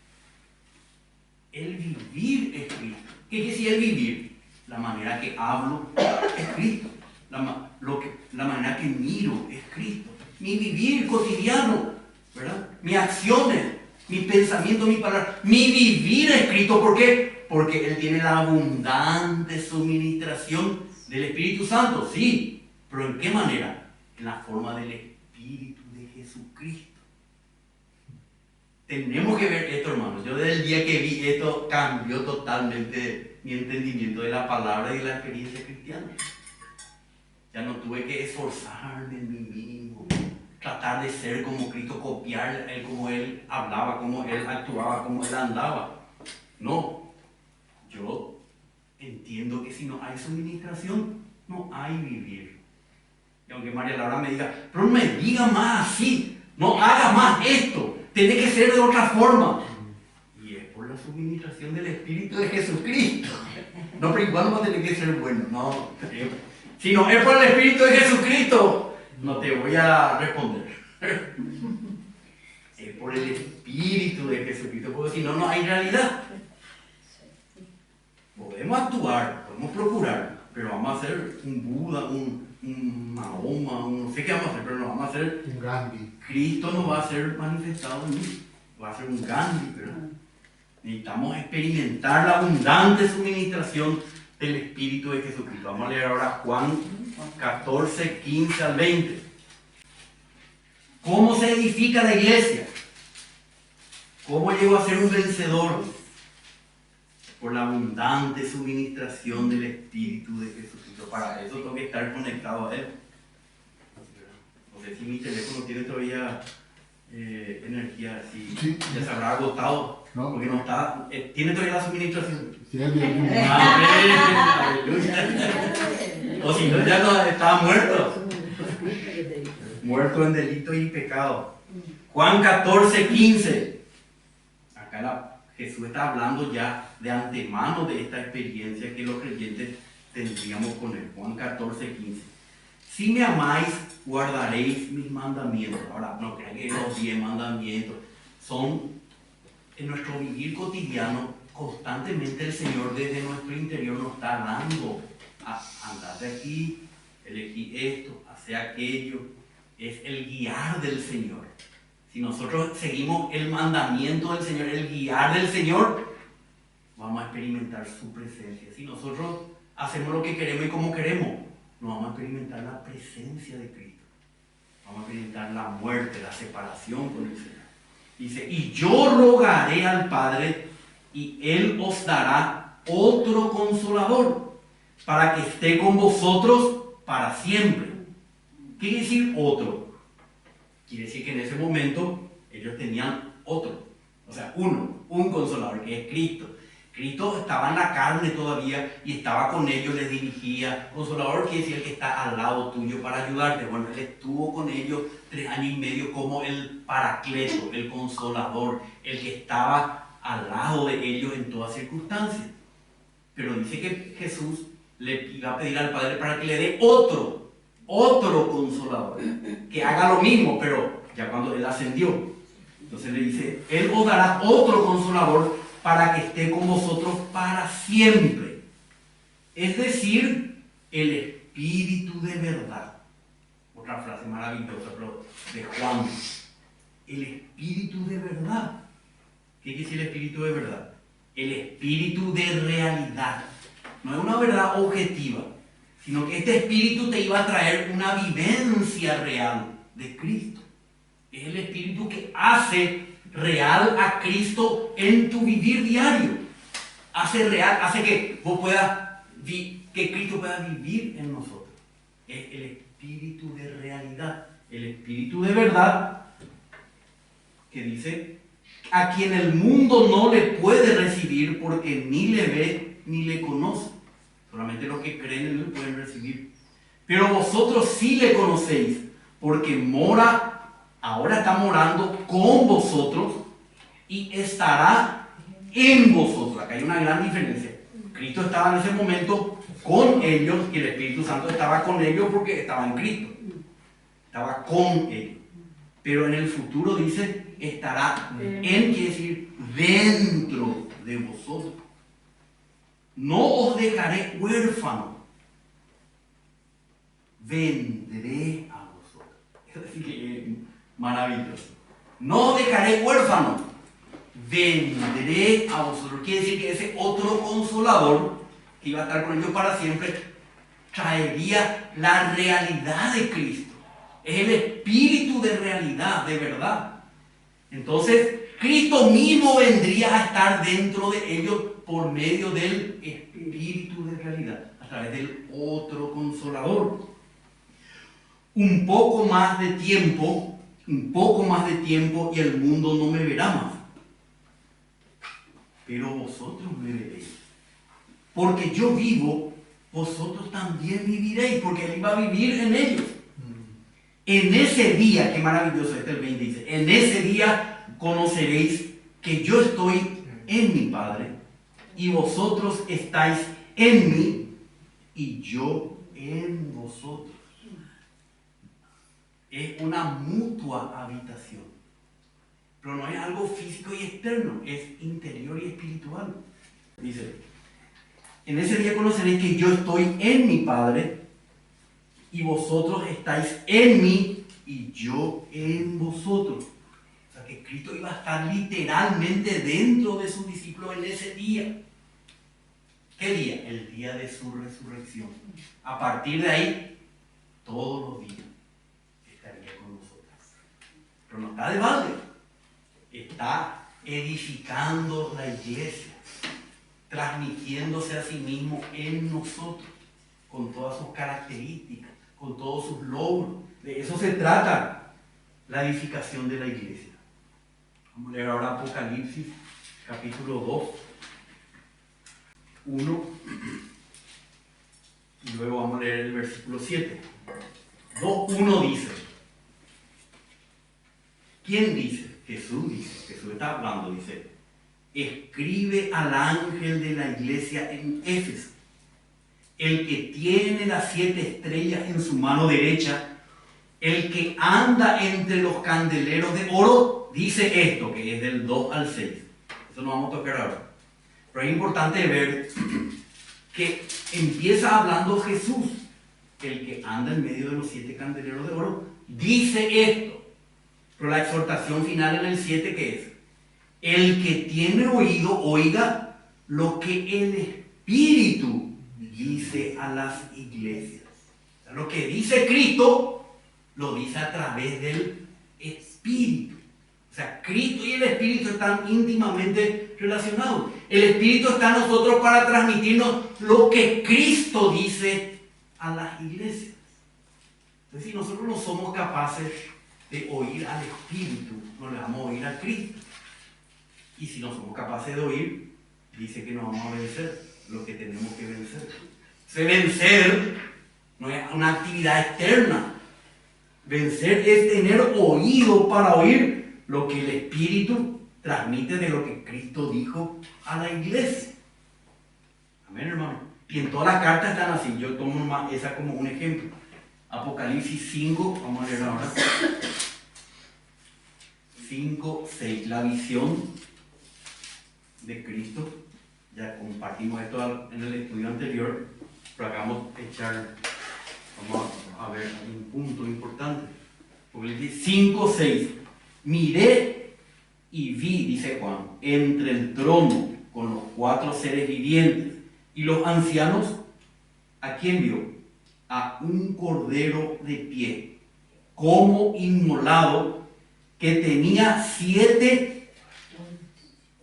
S1: El vivir es Cristo. ¿Qué quiere decir el vivir? La manera que hablo es Cristo. La manera que miro es Cristo. Mi vivir cotidiano, ¿verdad? Mis acciones, mis pensamientos, mis palabras. Mi vivir es Cristo. ¿Por qué? Porque Él tiene la abundante suministración del Espíritu Santo. Sí, pero ¿en qué manera? En la forma del Espíritu de Jesucristo. Tenemos que ver esto, hermanos. Yo desde el día que vi esto cambió totalmente mi entendimiento de la palabra y de la experiencia cristiana. Ya no tuve que esforzarme en mí mismo, tratar de ser como Cristo, copiar como Él hablaba, como Él actuaba, como Él andaba. No, yo entiendo que si no hay suministración, no hay vivir. Y aunque María Laura me diga, pero no me diga más así, no haga más esto. Tiene que ser de otra forma. Y es por la suministración del Espíritu de Jesucristo. No, pero igual no va a tener que ser bueno. No. Si no es por el Espíritu de Jesucristo, no te voy a responder. Es por el Espíritu de Jesucristo. Porque si no, no hay realidad. Podemos actuar, podemos procurar, pero vamos a hacer un Buda, un Mahoma, no sé qué vamos a hacer, pero no vamos a hacer
S2: un Gandhi.
S1: Cristo no va a ser manifestado en mí, va a ser un Gandhi, ¿verdad? Necesitamos experimentar la abundante suministración del Espíritu de Jesucristo. Vamos a leer ahora Juan 14, 15 al 20. ¿Cómo se edifica la iglesia? ¿Cómo llego a ser un vencedor? Por la abundante suministración del Espíritu de Jesucristo. Para eso tengo que estar conectado a Él. No sé si mi teléfono tiene todavía energía así.
S2: Sí.
S1: Ya se habrá agotado.
S2: No.
S1: Porque no está. Tiene todavía la suministración.
S2: Sí, el día
S1: Amén, aleluya. O si no, ya no estaba muerto. Muerto en delito y pecado. Juan 14:15. Acá Jesús está hablando ya de antemano de esta experiencia que los creyentes tendríamos con él. Juan 14:15. Si me amáis, guardaréis mis mandamientos. Ahora, no crean que los 10 mandamientos son en nuestro vivir cotidiano. Constantemente el Señor desde nuestro interior nos está dando andate aquí, elegí esto, hace aquello. Es el guiar del Señor. Si nosotros seguimos el mandamiento del Señor, el guiar del Señor, vamos a experimentar su presencia. Si nosotros hacemos lo que queremos y como queremos, no vamos a experimentar la presencia de Cristo. Vamos a experimentar la muerte, la separación con el Señor. Dice, y yo rogaré al Padre y Él os dará otro consolador para que esté con vosotros para siempre. ¿Qué quiere decir otro? Quiere decir que en ese momento ellos tenían otro, o sea, un consolador, que es Cristo. Cristo estaba en la carne todavía y estaba con ellos, les dirigía. Consolador quiere decir el que está al lado tuyo para ayudarte. Bueno, Él estuvo con ellos 3 años y medio como el paracleto, el consolador, el que estaba al lado de ellos en todas circunstancias. Pero dice que Jesús le iba a pedir al Padre para que le dé otro consolador, que haga lo mismo, pero ya cuando Él ascendió. Entonces le dice, Él os dará otro consolador para que esté con vosotros para siempre. Es decir, el Espíritu de verdad. Otra frase maravillosa, pero de Juan. El Espíritu de verdad. ¿Qué quiere decir el Espíritu de verdad? El Espíritu de realidad. No es una verdad objetiva, sino que este Espíritu te iba a traer una vivencia real de Cristo. Es el Espíritu que hace real a Cristo en tu vivir diario. Hace real, hace que vos que Cristo pueda vivir en nosotros. Es el Espíritu de realidad, el Espíritu de verdad, que dice, a quien el mundo no le puede recibir porque ni le ve ni le conoce. Solamente los que creen en Él pueden recibir. Pero vosotros sí le conocéis, porque ahora está morando con vosotros y estará en vosotros. Acá hay una gran diferencia. Cristo estaba en ese momento con ellos y el Espíritu Santo estaba con ellos porque estaba en Cristo. Estaba con ellos. Pero en el futuro dice, estará en, quiere decir, dentro de vosotros. No os dejaré huérfano, vendré a vosotros. Es decir, maravilloso. No os dejaré huérfano, vendré a vosotros. Quiere decir que ese otro consolador, que iba a estar con ellos para siempre, traería la realidad de Cristo. Es el Espíritu de realidad, de verdad. Entonces, Cristo mismo vendría a estar dentro de ellos por medio del Espíritu de realidad, a través del otro consolador. Un poco más de tiempo y el mundo no me verá más. Pero vosotros me veréis. Porque yo vivo, vosotros también viviréis, porque Él iba a vivir en ellos. En ese día, qué maravilloso el 20 dice, en ese día conoceréis que yo estoy en mi Padre y vosotros estáis en mí y yo en vosotros. Es una mutua habitación, pero no es algo físico y externo, es interior y espiritual. Dice, en ese día conoceréis que yo estoy en mi Padre y vosotros estáis en mí y yo en vosotros. O sea que Cristo iba a estar literalmente dentro de sus discípulos en ese día. ¿Qué día? El día de su resurrección. A partir de ahí, todos los días estaría con nosotros. Pero no está de balde. Está edificando la iglesia, transmitiéndose a sí mismo en nosotros, con todas sus características, con todos sus logros. De eso se trata. la edificación de la iglesia. Vamos a leer ahora Apocalipsis, capítulo 2, 1, y luego vamos a leer el versículo 7. 2:1 dice, ¿quién dice? Jesús dice, Jesús está hablando, dice, escribe al ángel de la iglesia en Éfeso, el que tiene las 7 estrellas en su mano derecha, el que anda entre los candeleros de oro, dice esto, que es del 2 al 6. Eso no vamos a tocar ahora. Pero es importante ver que empieza hablando Jesús, el que anda en medio de los 7 candeleros de oro, dice esto. Pero la exhortación final en el 7, ¿qué es? El que tiene oído, oiga lo que el Espíritu dice a las iglesias. O sea, lo que dice Cristo, lo dice a través del Espíritu. O sea, Cristo y el Espíritu están íntimamente relacionados. El Espíritu está en nosotros para transmitirnos lo que Cristo dice a las iglesias. Entonces, si nosotros no somos capaces de oír al Espíritu, no le vamos a oír a Cristo. Y si no somos capaces de oír, dice que no vamos a vencer lo que tenemos que vencer. Vencer no es una actividad externa. Vencer es tener oído para oír lo que el Espíritu transmite de lo que Cristo dijo a la iglesia. Amén, hermano. Y en todas las cartas están así. Yo tomo esa como un ejemplo. Apocalipsis 5, vamos a leer ahora. 5, 6, la visión de Cristo. Ya compartimos esto en el estudio anterior, pero acá vamos a ver un punto importante. Apocalipsis 5, 6. Miré y vi, dice Juan, entre el trono con los 4 seres vivientes y los ancianos, ¿a quién vio? A un cordero de pie, como inmolado, que tenía 7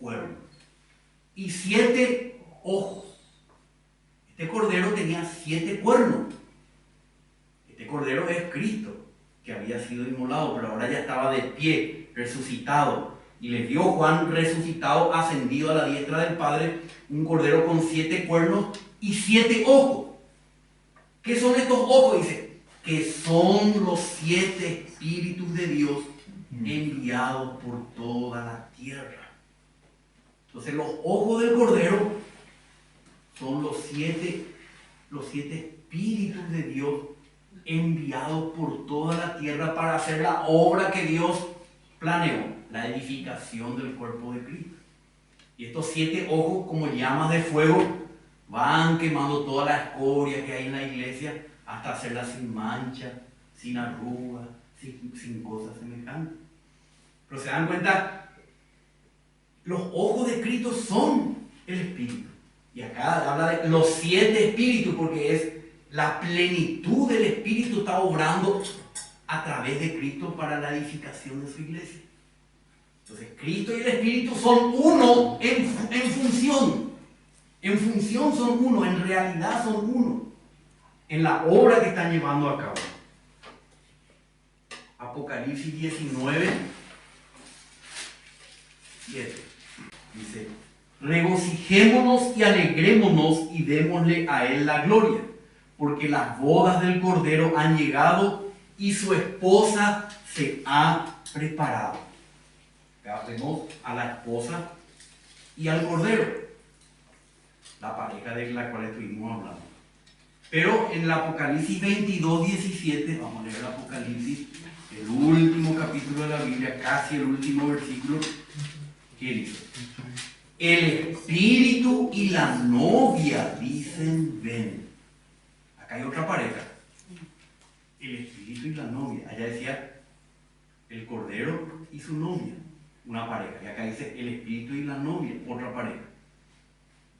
S1: cuernos y 7 ojos. Este cordero tenía 7 cuernos. Este cordero es Cristo, que había sido inmolado, pero ahora ya estaba de pie, resucitado. Y les vio Juan resucitado, ascendido a la diestra del Padre, un cordero con 7 cuernos y 7 ojos. ¿Qué son estos ojos? Dice, que son los 7 espíritus de Dios enviados por toda la tierra. Entonces los ojos del cordero son los 7 espíritus de Dios enviados por toda la tierra para hacer la obra que Dios planeó, la edificación del cuerpo de Cristo. Y estos 7 ojos, como llamas de fuego, van quemando toda la escoria que hay en la iglesia hasta hacerla sin mancha, sin arrugas, sin cosas semejantes. Pero se dan cuenta, los ojos de Cristo son el Espíritu. Y acá habla de los 7 espíritus, porque es la plenitud del Espíritu está obrando a través de Cristo para la edificación de su iglesia. Entonces, Cristo y el Espíritu son uno en función. En función son uno, en realidad son uno. En la obra que están llevando a cabo. Apocalipsis 19, 7. Dice, regocijémonos y alegrémonos y démosle a él la gloria, porque las bodas del Cordero han llegado y su esposa se ha preparado. Acá vemos a la esposa y al Cordero, la pareja de la cual estuvimos hablando. Pero en el Apocalipsis 22, 17, vamos a leer el Apocalipsis, el último capítulo de la Biblia, casi el último versículo, ¿qué dice? El Espíritu y la novia dicen ven. Acá hay otra pareja. El Espíritu y la novia. Allá decía el Cordero y su novia, una pareja. Y acá dice el Espíritu y la novia, otra pareja.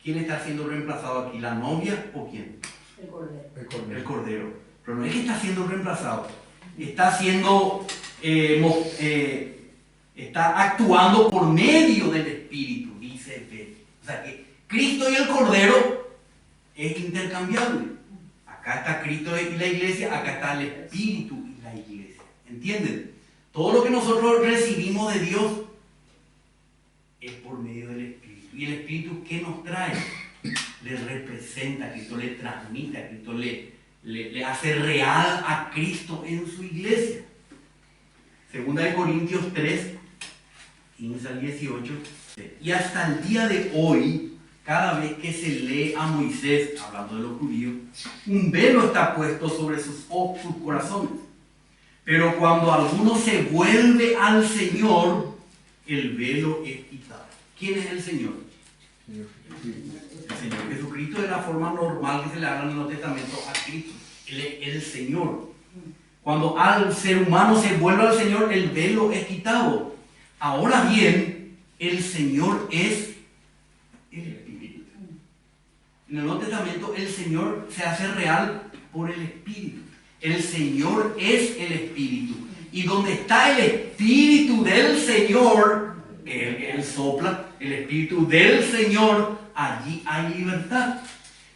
S1: ¿Quién está siendo reemplazado aquí? ¿La novia o quién?
S3: El Cordero.
S1: El Cordero. Pero no es que está siendo reemplazado. Está siendo, está actuando por medio del Espíritu, dice Pedro. O sea que Cristo y el Cordero es intercambiable. Acá está Cristo y la iglesia, acá está el Espíritu y la iglesia. ¿Entienden? Todo lo que nosotros recibimos de Dios es por medio del Espíritu. Y el Espíritu, ¿qué nos trae? Le representa a Cristo, le transmite a Cristo, le hace real a Cristo en su iglesia. Segunda de Corintios 3, 15 al 18. Y hasta el día de hoy, cada vez que se lee a Moisés, hablando de los judíos, un velo está puesto sobre sus corazones. Pero cuando alguno se vuelve al Señor, el velo es quitado. ¿Quién es el Señor? El Señor Jesucristo, de la forma normal que se le habla en el Nuevo Testamento a Cristo. Él es el Señor. Cuando al ser humano se vuelve al Señor, el velo es quitado. Ahora bien, el Señor es el Espíritu. En el Nuevo Testamento, el Señor se hace real por el Espíritu. El Señor es el Espíritu. Y donde está el Espíritu del Señor, que Él sopla, el Espíritu del Señor, allí hay libertad.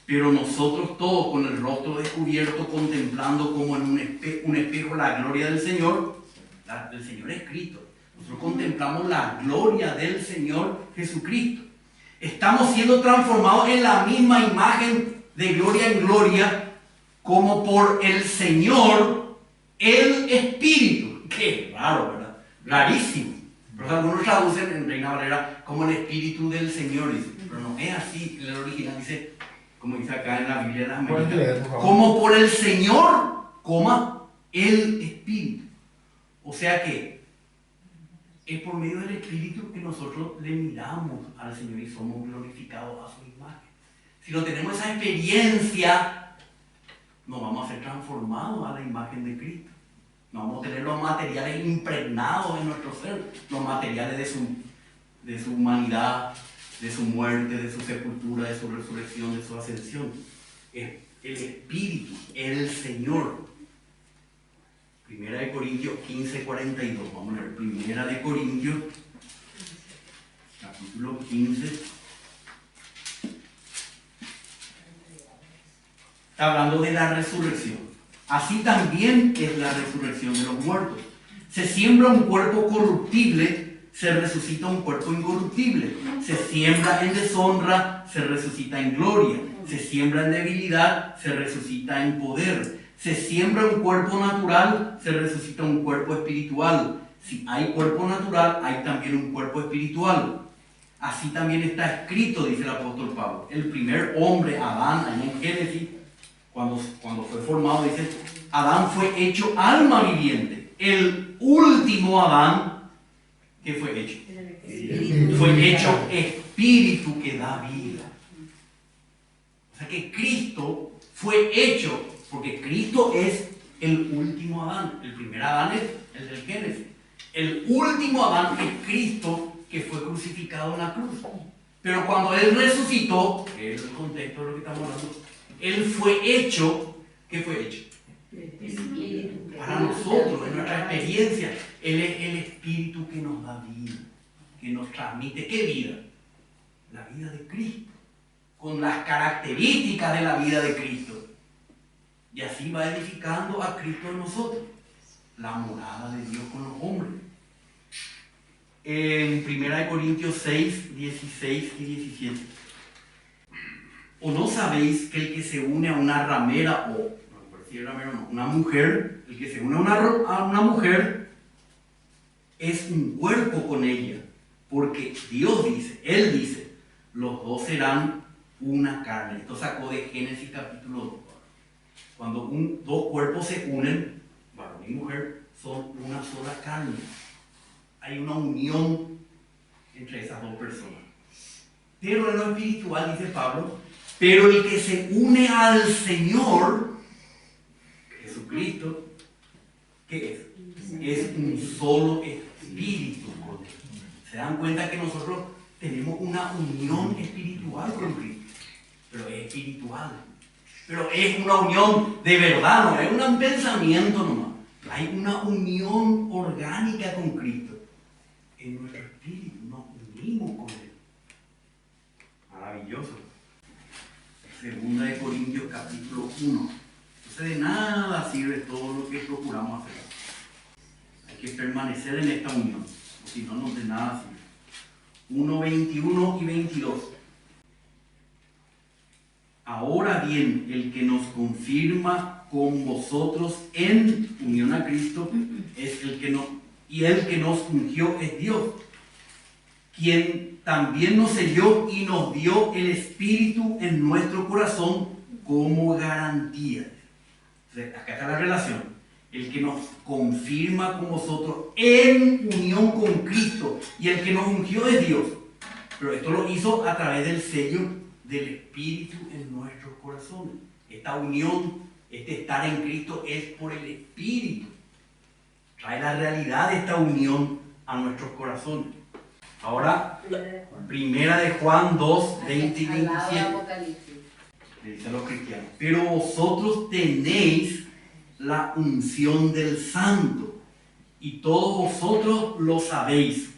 S1: Pero nosotros todos con el rostro descubierto, contemplando como en un espejo la gloria del Señor, del Señor es Cristo. Nosotros contemplamos la gloria del Señor Jesucristo. Estamos siendo transformados en la misma imagen de gloria en gloria, como por el Señor, el Espíritu. Qué raro, ¿verdad? Rarísimo. Pero algunos traducen en Reina Valera como el Espíritu del Señor, dice. Pero no es así. En el original dice, como dice acá en la Biblia de las Américas, como por el Señor, el Espíritu. O sea que es por medio del Espíritu que nosotros le miramos al Señor y somos glorificados a su imagen. Si no tenemos esa experiencia, no vamos a ser transformados a la imagen de Cristo. No vamos a tener los materiales impregnados en nuestro ser, los materiales de su humanidad, de su muerte, de su sepultura, de su resurrección, de su ascensión. Es el Espíritu, el Señor. Primera de Corintios 15, 42. Vamos a ver, Primera de Corintios, capítulo 15. Está hablando de la resurrección. Así también es la resurrección de los muertos. Se siembra un cuerpo corruptible, se resucita un cuerpo incorruptible. Se siembra en deshonra, se resucita en gloria. Se siembra en debilidad, se resucita en poder. Se siembra un cuerpo natural, se resucita un cuerpo espiritual. Si hay cuerpo natural, hay también un cuerpo espiritual. Así también está escrito, dice el apóstol Pablo. El primer hombre, Adán, allá en Génesis, cuando fue formado, dice, Adán fue hecho alma viviente. El último Adán, ¿qué fue hecho? Fue hecho espíritu que da vida. O sea que Cristo fue hecho, porque Cristo es el último Adán. El primer Adán es el del Génesis. El último Adán es Cristo, que fue crucificado en la cruz. Pero cuando Él resucitó, que es el contexto de lo que estamos hablando, Él fue hecho. ¿Qué fue hecho? Para nosotros, en nuestra experiencia, Él es el Espíritu que nos da vida, que nos transmite. ¿Qué vida? La vida de Cristo, con las características de la vida de Cristo. Y así va edificando a Cristo en nosotros, la morada de Dios con los hombres. En 1 Corintios 6, 16 y 17. ¿O no sabéis que el que se une a una ramera, una mujer, el que se une a una mujer es un cuerpo con ella? Porque Dios dice, Él dice, los dos serán una carne. Esto sacó de Génesis capítulo 2. Cuando dos cuerpos se unen, varón y mujer, son una sola carne. Hay una unión entre esas dos personas. Pero en lo espiritual, dice Pablo, pero el que se une al Señor, Jesucristo, ¿qué es? Es un solo espíritu con Él. ¿Se dan cuenta que nosotros tenemos una unión espiritual con Cristo? Pero es espiritual. Pero es una unión de verdad, no es un pensamiento nomás. Hay una unión orgánica con Cristo. En nuestro espíritu nos unimos con Él. Maravilloso. Segunda de Corintios capítulo 1. Entonces de nada sirve todo lo que procuramos hacer. Hay que permanecer en esta unión, o si no, no de nada sirve. 1, 21 y 22. Ahora bien, el que nos confirma con vosotros en unión a Cristo es el que nos ungió es Dios, quien también nos selló y nos dio el Espíritu en nuestro corazón como garantía. Entonces, acá está la relación. El que nos confirma con vosotros en unión con Cristo y el que nos ungió es Dios. Pero esto lo hizo a través del sello del Espíritu en nuestros corazones. Esta unión, este estar en Cristo es por el Espíritu. Trae la realidad de esta unión a nuestros corazones. Ahora, primera de Juan 2, 20 y 27. Le dice a los cristianos: pero vosotros tenéis la unción del Santo, y todos vosotros lo sabéis.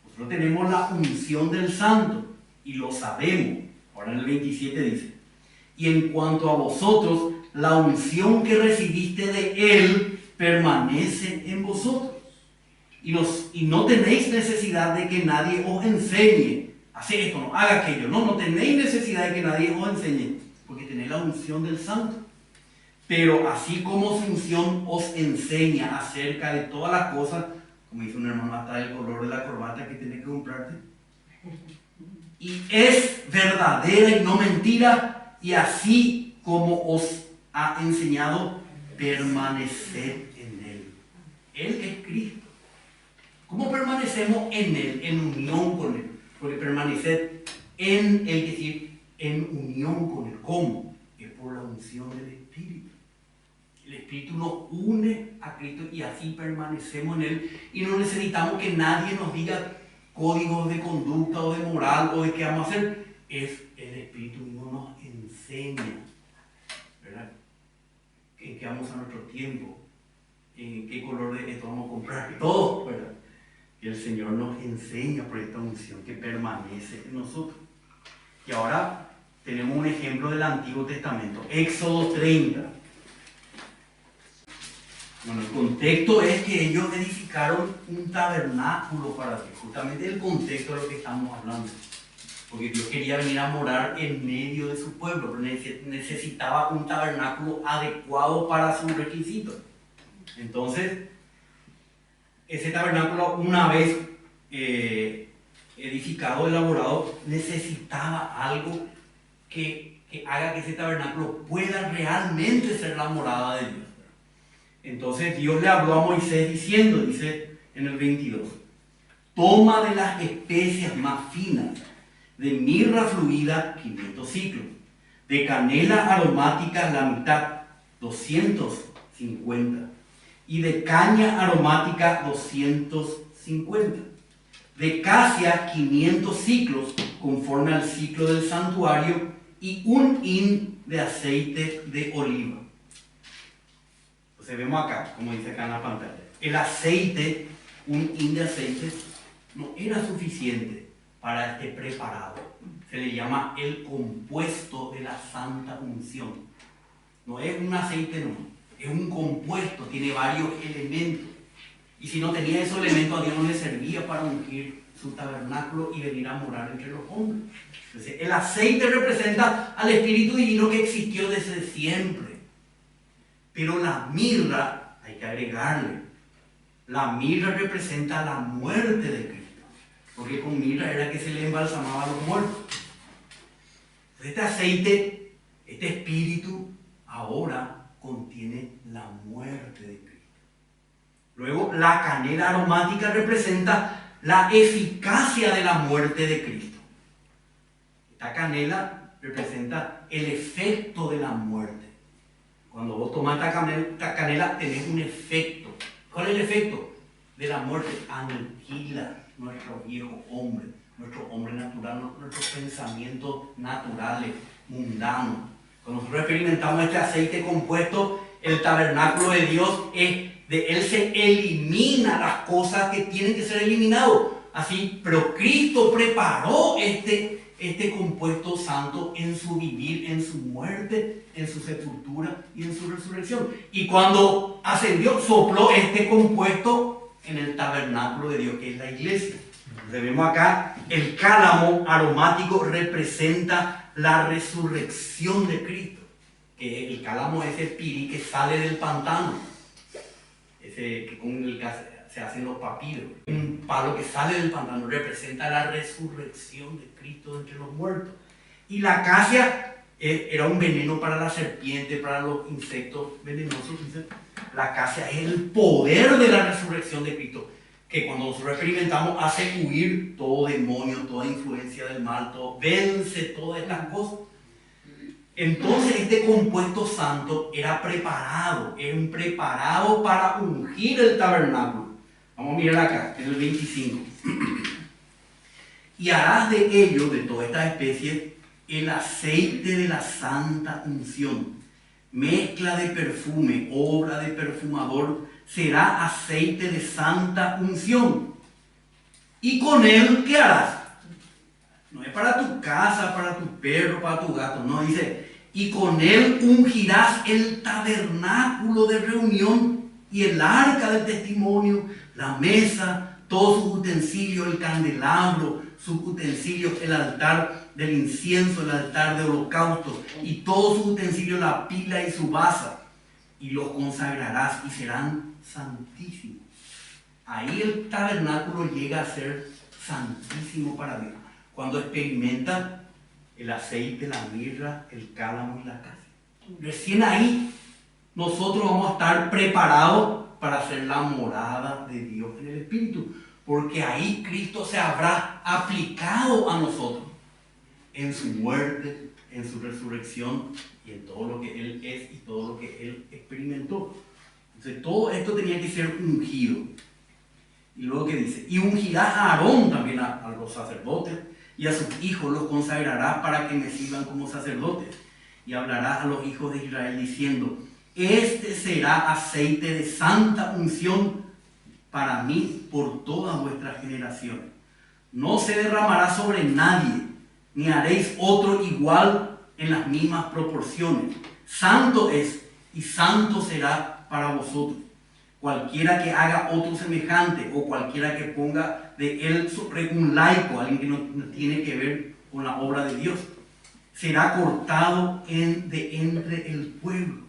S1: Nosotros tenemos la unción del Santo y lo sabemos. Ahora en el 27 dice: y en cuanto a vosotros, la unción que recibiste de Él permanece en vosotros. Y no tenéis necesidad de que nadie os enseñe. Hace esto, no haga aquello. No tenéis necesidad de que nadie os enseñe, porque tenéis la unción del Santo. Pero así como su unción os enseña acerca de todas las cosas, como dice un hermano, hasta el color de la corbata que tienes que comprarte, y es verdadera y no mentira, y así como os ha enseñado, permaneced en Él. Él es Cristo. ¿Cómo permanecemos en Él? En unión con Él. Porque permanecer en Él, es decir, en unión con Él. ¿Cómo? Es por la unción del Espíritu. El Espíritu nos une a Cristo y así permanecemos en Él. Y no necesitamos que nadie nos diga códigos de conducta o de moral o de qué vamos a hacer. Es el Espíritu mismo nos enseña, ¿verdad? En qué vamos a nuestro tiempo, en qué color de esto vamos a comprar, todo, ¿verdad? Y el Señor nos enseña por esta unción que permanece en nosotros. Y ahora tenemos un ejemplo del Antiguo Testamento, Éxodo 30. Bueno, el contexto es que ellos edificaron un tabernáculo para Dios. Justamente el contexto de lo que estamos hablando. Porque Dios quería venir a morar en medio de su pueblo, pero necesitaba un tabernáculo adecuado para sus requisitos. Entonces, ese tabernáculo, una vez edificado, elaborado, necesitaba algo que haga que ese tabernáculo pueda realmente ser la morada de Dios. Entonces Dios le habló a Moisés diciendo, dice en el 22, toma de las especias más finas, de mirra fluida 500 ciclos, de canela aromática la mitad, 250, y de caña aromática 250, de casia 500 ciclos conforme al ciclo del santuario, y un hin de aceite de oliva. Entonces vemos acá, como dice acá en la pantalla, el aceite, un hin de aceite, no era suficiente para este preparado. Se le llama el compuesto de la santa unción. No es un aceite, no. Es un compuesto, tiene varios elementos. Y si no tenía esos elementos, a Dios no le servía para ungir su tabernáculo y venir a morar entre los hombres. Entonces, el aceite representa al Espíritu Divino que existió desde siempre. Pero la mirra, hay que agregarle, la mirra representa la muerte de Cristo. Porque con mirra era que se le embalsamaba a los muertos. Entonces, este aceite, este Espíritu, ahora contiene la muerte de Cristo. Luego, la canela aromática representa la eficacia de la muerte de Cristo. Esta canela representa el efecto de la muerte. Cuando vos tomás esta canela, tenés un efecto. ¿Cuál es el efecto? De la muerte. Aniquila nuestro viejo hombre, nuestro hombre natural, nuestros pensamientos naturales, mundanos. Cuando nosotros experimentamos este aceite compuesto, el tabernáculo de Dios de Él se elimina las cosas que tienen que ser eliminadas. Así, pero Cristo preparó este compuesto santo en su vivir, en su muerte, en su sepultura y en su resurrección. Y cuando ascendió, sopló este compuesto en el tabernáculo de Dios, que es la iglesia. Entonces vemos acá, el cálamo aromático representa la resurrección de Cristo. Que el cálamo es el pirí que sale del pantano, ese que con el que se hacen los papiros. Un palo que sale del pantano representa la resurrección de Cristo entre los muertos. Y la acacia era un veneno para la serpiente, para los insectos venenosos. La acacia es el poder de la resurrección de Cristo, que cuando nosotros experimentamos hace huir todo demonio, toda influencia del mal, todo, vence todas estas cosas. Entonces este compuesto santo era un preparado para ungir el tabernáculo. Vamos a mirar acá, en el 25. Y harás de ello, de toda esta especie, el aceite de la santa unción. Mezcla de perfume, obra de perfumador, será aceite de santa unción. Y con él, ¿qué harás? No es para tu casa, para tu perro, para tu gato. No, dice, y con él ungirás el tabernáculo de reunión y el arca del testimonio, la mesa, todos sus utensilios, el candelabro, sus utensilios, el altar del incienso, el altar de holocausto, y todos sus utensilios, la pila y su basa, y los consagrarás y serán santísimos. Ahí el tabernáculo llega a ser santísimo para Dios, cuando experimenta el aceite, la mirra, el cálamo y la acacia. Recién ahí nosotros vamos a estar preparados para hacer la morada de Dios en el Espíritu, porque ahí Cristo se habrá aplicado a nosotros en su muerte, en su resurrección y en todo lo que Él es y todo lo que Él experimentó. Entonces todo esto tenía que ser ungido. Y luego que dice, y ungirás a Aarón también a los sacerdotes, y a sus hijos los consagrarás para que me sirvan como sacerdotes. Y hablarás a los hijos de Israel diciendo, este será aceite de santa unción para mí por todas vuestras generaciones. No se derramará sobre nadie, ni haréis otro igual en las mismas proporciones. Santo es, y santo será para vosotros. Cualquiera que haga otro semejante, o cualquiera que ponga de él un laico, alguien que no tiene que ver con la obra de Dios, será cortado de entre el pueblo.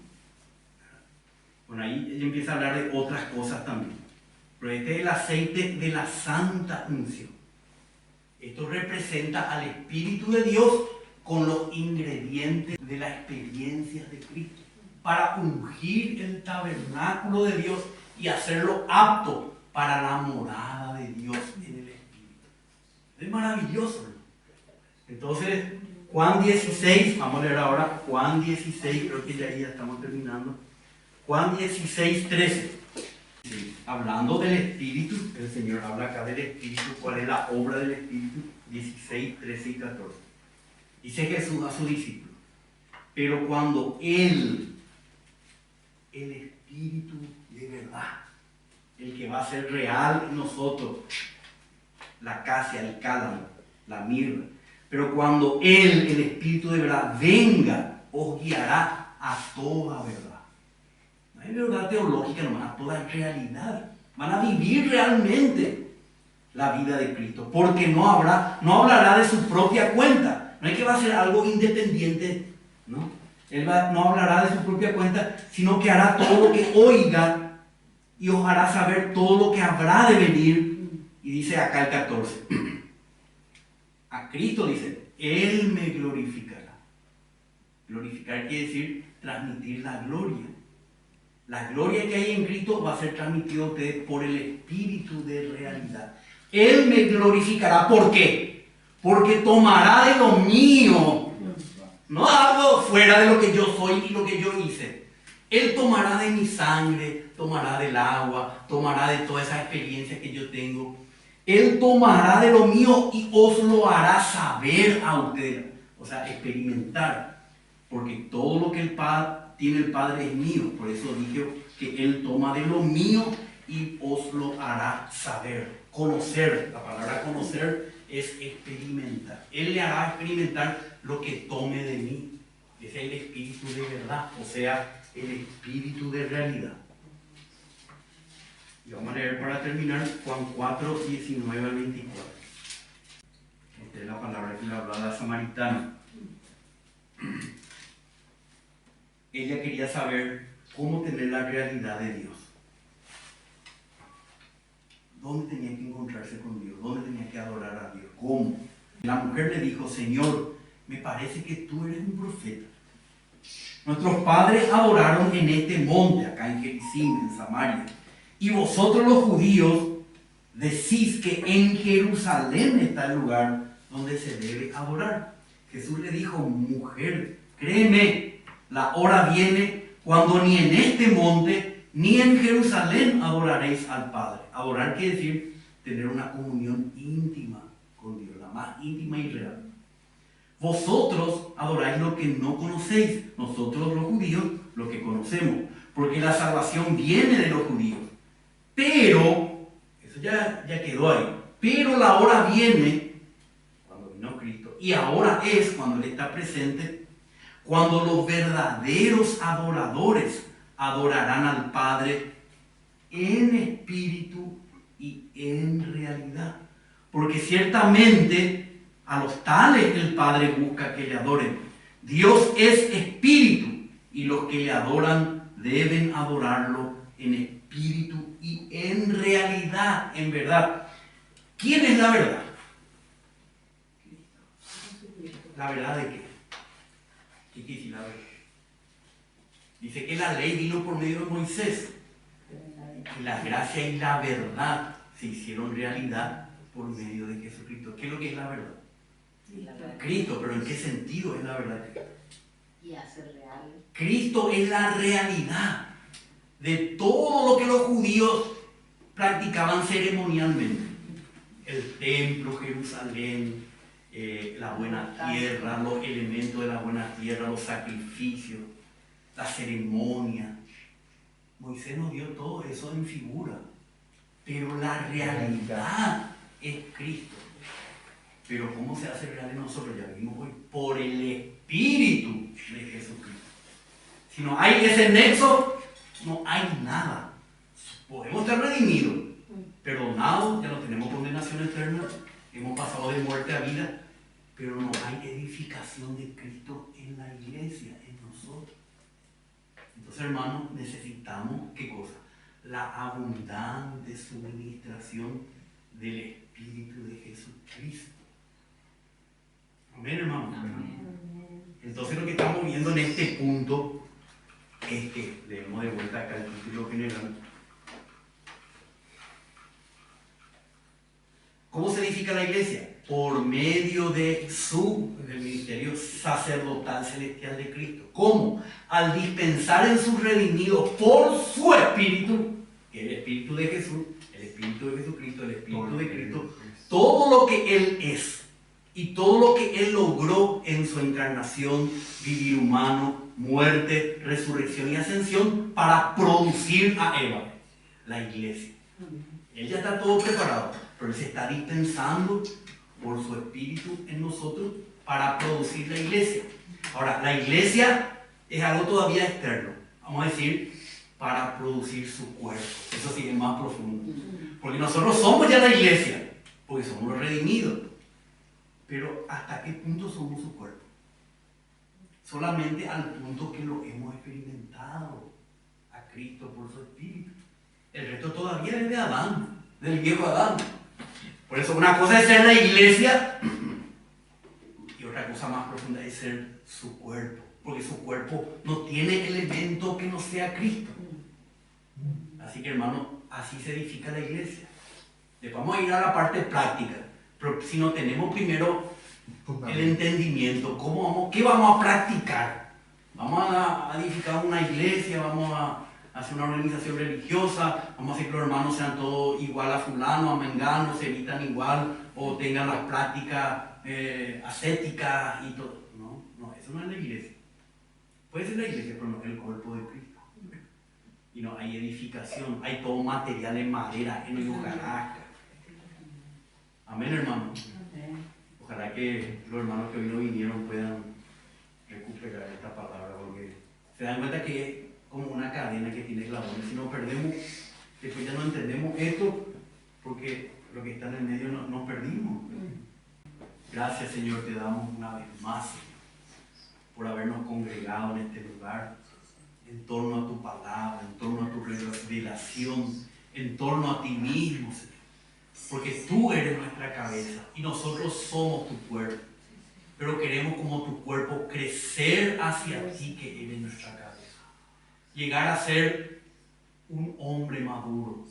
S1: Bueno, ahí ella empieza a hablar de otras cosas también. Pero este es el aceite de la santa unción. Esto representa al Espíritu de Dios con los ingredientes de la experiencia de Cristo, para ungir el tabernáculo de Dios y hacerlo apto para la morada de Dios en el Espíritu. Es maravilloso, ¿no? Entonces, Juan 16, vamos a leer ahora Juan 16, creo que ya estamos terminando. Juan 16, 13. Sí, hablando del Espíritu, el Señor habla acá del Espíritu, cuál es la obra del Espíritu, 16, 13 y 14. Dice Jesús a su discípulo, pero cuando Él, el Espíritu de verdad, el que va a ser real en nosotros, la acacia, el cálamo, la mirra, pero cuando Él, el Espíritu de verdad, venga, os guiará a toda verdad. No es verdad teológica nomás, a toda realidad. Van a vivir realmente la vida de Cristo, porque no hablará de su propia cuenta. No es que va a ser algo independiente, ¿no? Él no hablará de su propia cuenta, sino que hará todo lo que oiga y os hará saber todo lo que habrá de venir. Y dice acá el 14, a Cristo dice, Él me glorificará. Glorificar quiere decir transmitir la gloria. La gloria que hay en Cristo va a ser transmitida a ustedes por el Espíritu de realidad. Él me glorificará. ¿Por qué? Porque tomará de lo mío. No hablo fuera de lo que yo soy y lo que yo hice. Él tomará de mi sangre, tomará del agua, tomará de todas esas experiencias que yo tengo. Él tomará de lo mío y os lo hará saber a ustedes. O sea, experimentar. Porque todo lo que el Padre tiene el Padre es mío. Por eso dije que Él toma de lo mío y os lo hará saber. Conocer. La palabra conocer es experimentar. Él le hará experimentar lo que tome de mí. Ese es el Espíritu de verdad. O sea, el Espíritu de realidad. Y vamos a leer para terminar Juan 4, 19 al 24. Esta es la palabra que le habló a la samaritana. Ella quería saber cómo tener la realidad de Dios. ¿Dónde tenía que encontrarse con Dios? ¿Dónde tenía que adorar a Dios? ¿Cómo? La mujer le dijo: Señor, me parece que tú eres un profeta. Nuestros padres adoraron en este monte, acá en Gerizim, en Samaria. Y vosotros los judíos decís que en Jerusalén está el lugar donde se debe adorar. Jesús le dijo: mujer, créeme, la hora viene cuando ni en este monte ni en Jerusalén adoraréis al Padre. Adorar quiere decir tener una comunión íntima con Dios, la más íntima y real. Vosotros adoráis lo que no conocéis, nosotros los judíos lo que conocemos, porque la salvación viene de los judíos. Pero, eso ya quedó ahí, pero la hora viene cuando vino Cristo, y ahora es cuando Él está presente, cuando los verdaderos adoradores adorarán al Padre en espíritu y en realidad. Porque ciertamente a los tales el Padre busca que le adoren. Dios es espíritu y los que le adoran deben adorarlo en espíritu y en realidad, en verdad. ¿Quién es la verdad? ¿La verdad de qué? ¿Qué quiere decir la verdad? Dice que la ley vino por medio de Moisés. Y la gracia y la verdad se hicieron realidad por medio de Jesucristo. ¿Qué es lo que es la verdad? Cristo, pero ¿en qué sentido es la verdad?
S3: Y hacer real.
S1: Cristo es la realidad de todo lo que los judíos practicaban ceremonialmente. El templo, Jerusalén, la buena tierra, los elementos de la buena tierra, los sacrificios, la ceremonia. Moisés nos dio todo eso en figura, pero la realidad es Cristo. Pero ¿cómo se hace real en nosotros? Ya vimos hoy, por el Espíritu de Jesucristo. Si no hay ese nexo, no hay nada. Podemos estar redimidos, perdonados, ya no tenemos condenación eterna, hemos pasado de muerte a vida, pero no hay edificación de Cristo en la iglesia, en nosotros. Entonces, hermanos, necesitamos, ¿qué cosa? La abundante suministración del Espíritu de Jesucristo. Amén, hermano. Entonces, lo que estamos viendo en este punto es que leemos de vuelta acá el título general. ¿Cómo se edifica la iglesia? Por medio del ministerio sacerdotal celestial de Cristo. ¿Cómo? Al dispensar en sus redimidos por su Espíritu, que es el Espíritu de Jesús, el Espíritu de Jesucristo, el Espíritu de Cristo, todo lo que Él es y todo lo que Él logró en su encarnación, vivir humano, muerte, resurrección y ascensión para producir a Eva, la iglesia. Él ya está todo preparado, pero Él se está dispensando por su Espíritu en nosotros para producir la iglesia. Ahora, la iglesia es algo todavía externo, vamos a decir, para producir su cuerpo. Eso sí es más profundo. Porque nosotros somos ya la iglesia, porque somos los redimidos. Pero ¿hasta qué punto somos su cuerpo? Solamente al punto que lo hemos experimentado a Cristo por su Espíritu. El resto todavía es de Adán, del viejo Adán. Por eso una cosa es ser la iglesia y otra cosa más profunda es ser su cuerpo. Porque su cuerpo no tiene elemento que no sea Cristo. Así que, hermano, así se edifica la iglesia. Después vamos a ir a la parte práctica. Pero si no tenemos primero el entendimiento, ¿qué vamos a practicar? Vamos a edificar una iglesia, vamos a hacer una organización religiosa, vamos a hacer que los hermanos sean todos igual a fulano, a mengano, se evitan igual o tengan las prácticas ascéticas y todo. No, eso no es la iglesia. Puede ser la iglesia, pero no es el cuerpo de Cristo. Y no hay edificación, hay todo material en madera, en hojarasca. Amén, hermano. Ojalá que los hermanos que hoy no vinieron puedan recuperar esta palabra, porque se dan cuenta que es como una cadena que tiene eslabones. Si no perdemos Después ya no entendemos esto porque lo que está en el medio nos perdimos. Gracias, Señor, te damos una vez más, Señor, por habernos congregado en este lugar, en torno a tu palabra, en torno a tu revelación, en torno a ti mismo, Señor. Porque tú eres nuestra cabeza y nosotros somos tu cuerpo. Pero queremos como tu cuerpo crecer hacia ti, que eres nuestra cabeza. Llegar a ser un hombre maduro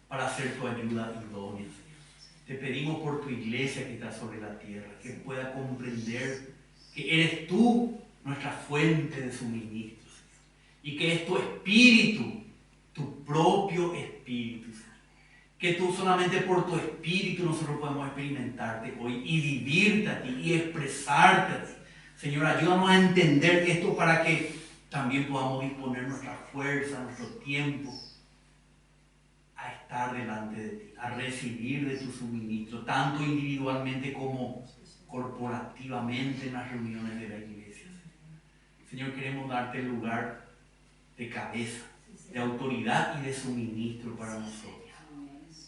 S1: para hacer tu ayuda idónea, Señor. Te pedimos por tu iglesia que está sobre la tierra, que pueda comprender que eres tú nuestra fuente de suministro, Señor. Y que es tu espíritu, tu propio espíritu, Señor. Que tú solamente por tu espíritu nosotros podemos experimentarte hoy y vivirte a ti y expresarte a ti. Señor, ayúdanos a entender esto para que también podamos disponer nuestra fuerza, nuestro tiempo a estar delante de ti, a recibir de tu suministro, tanto individualmente como corporativamente en las reuniones de la iglesia. Señor, queremos darte el lugar de cabeza, de autoridad y de suministro para nosotros.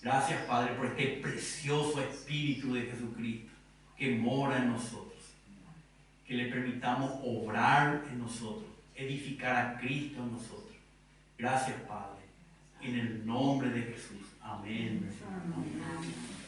S1: Gracias, Padre, por este precioso Espíritu de Jesucristo que mora en nosotros. Que le permitamos obrar en nosotros, edificar a Cristo en nosotros. Gracias, Padre. En el nombre de Jesús. Amén. Amén.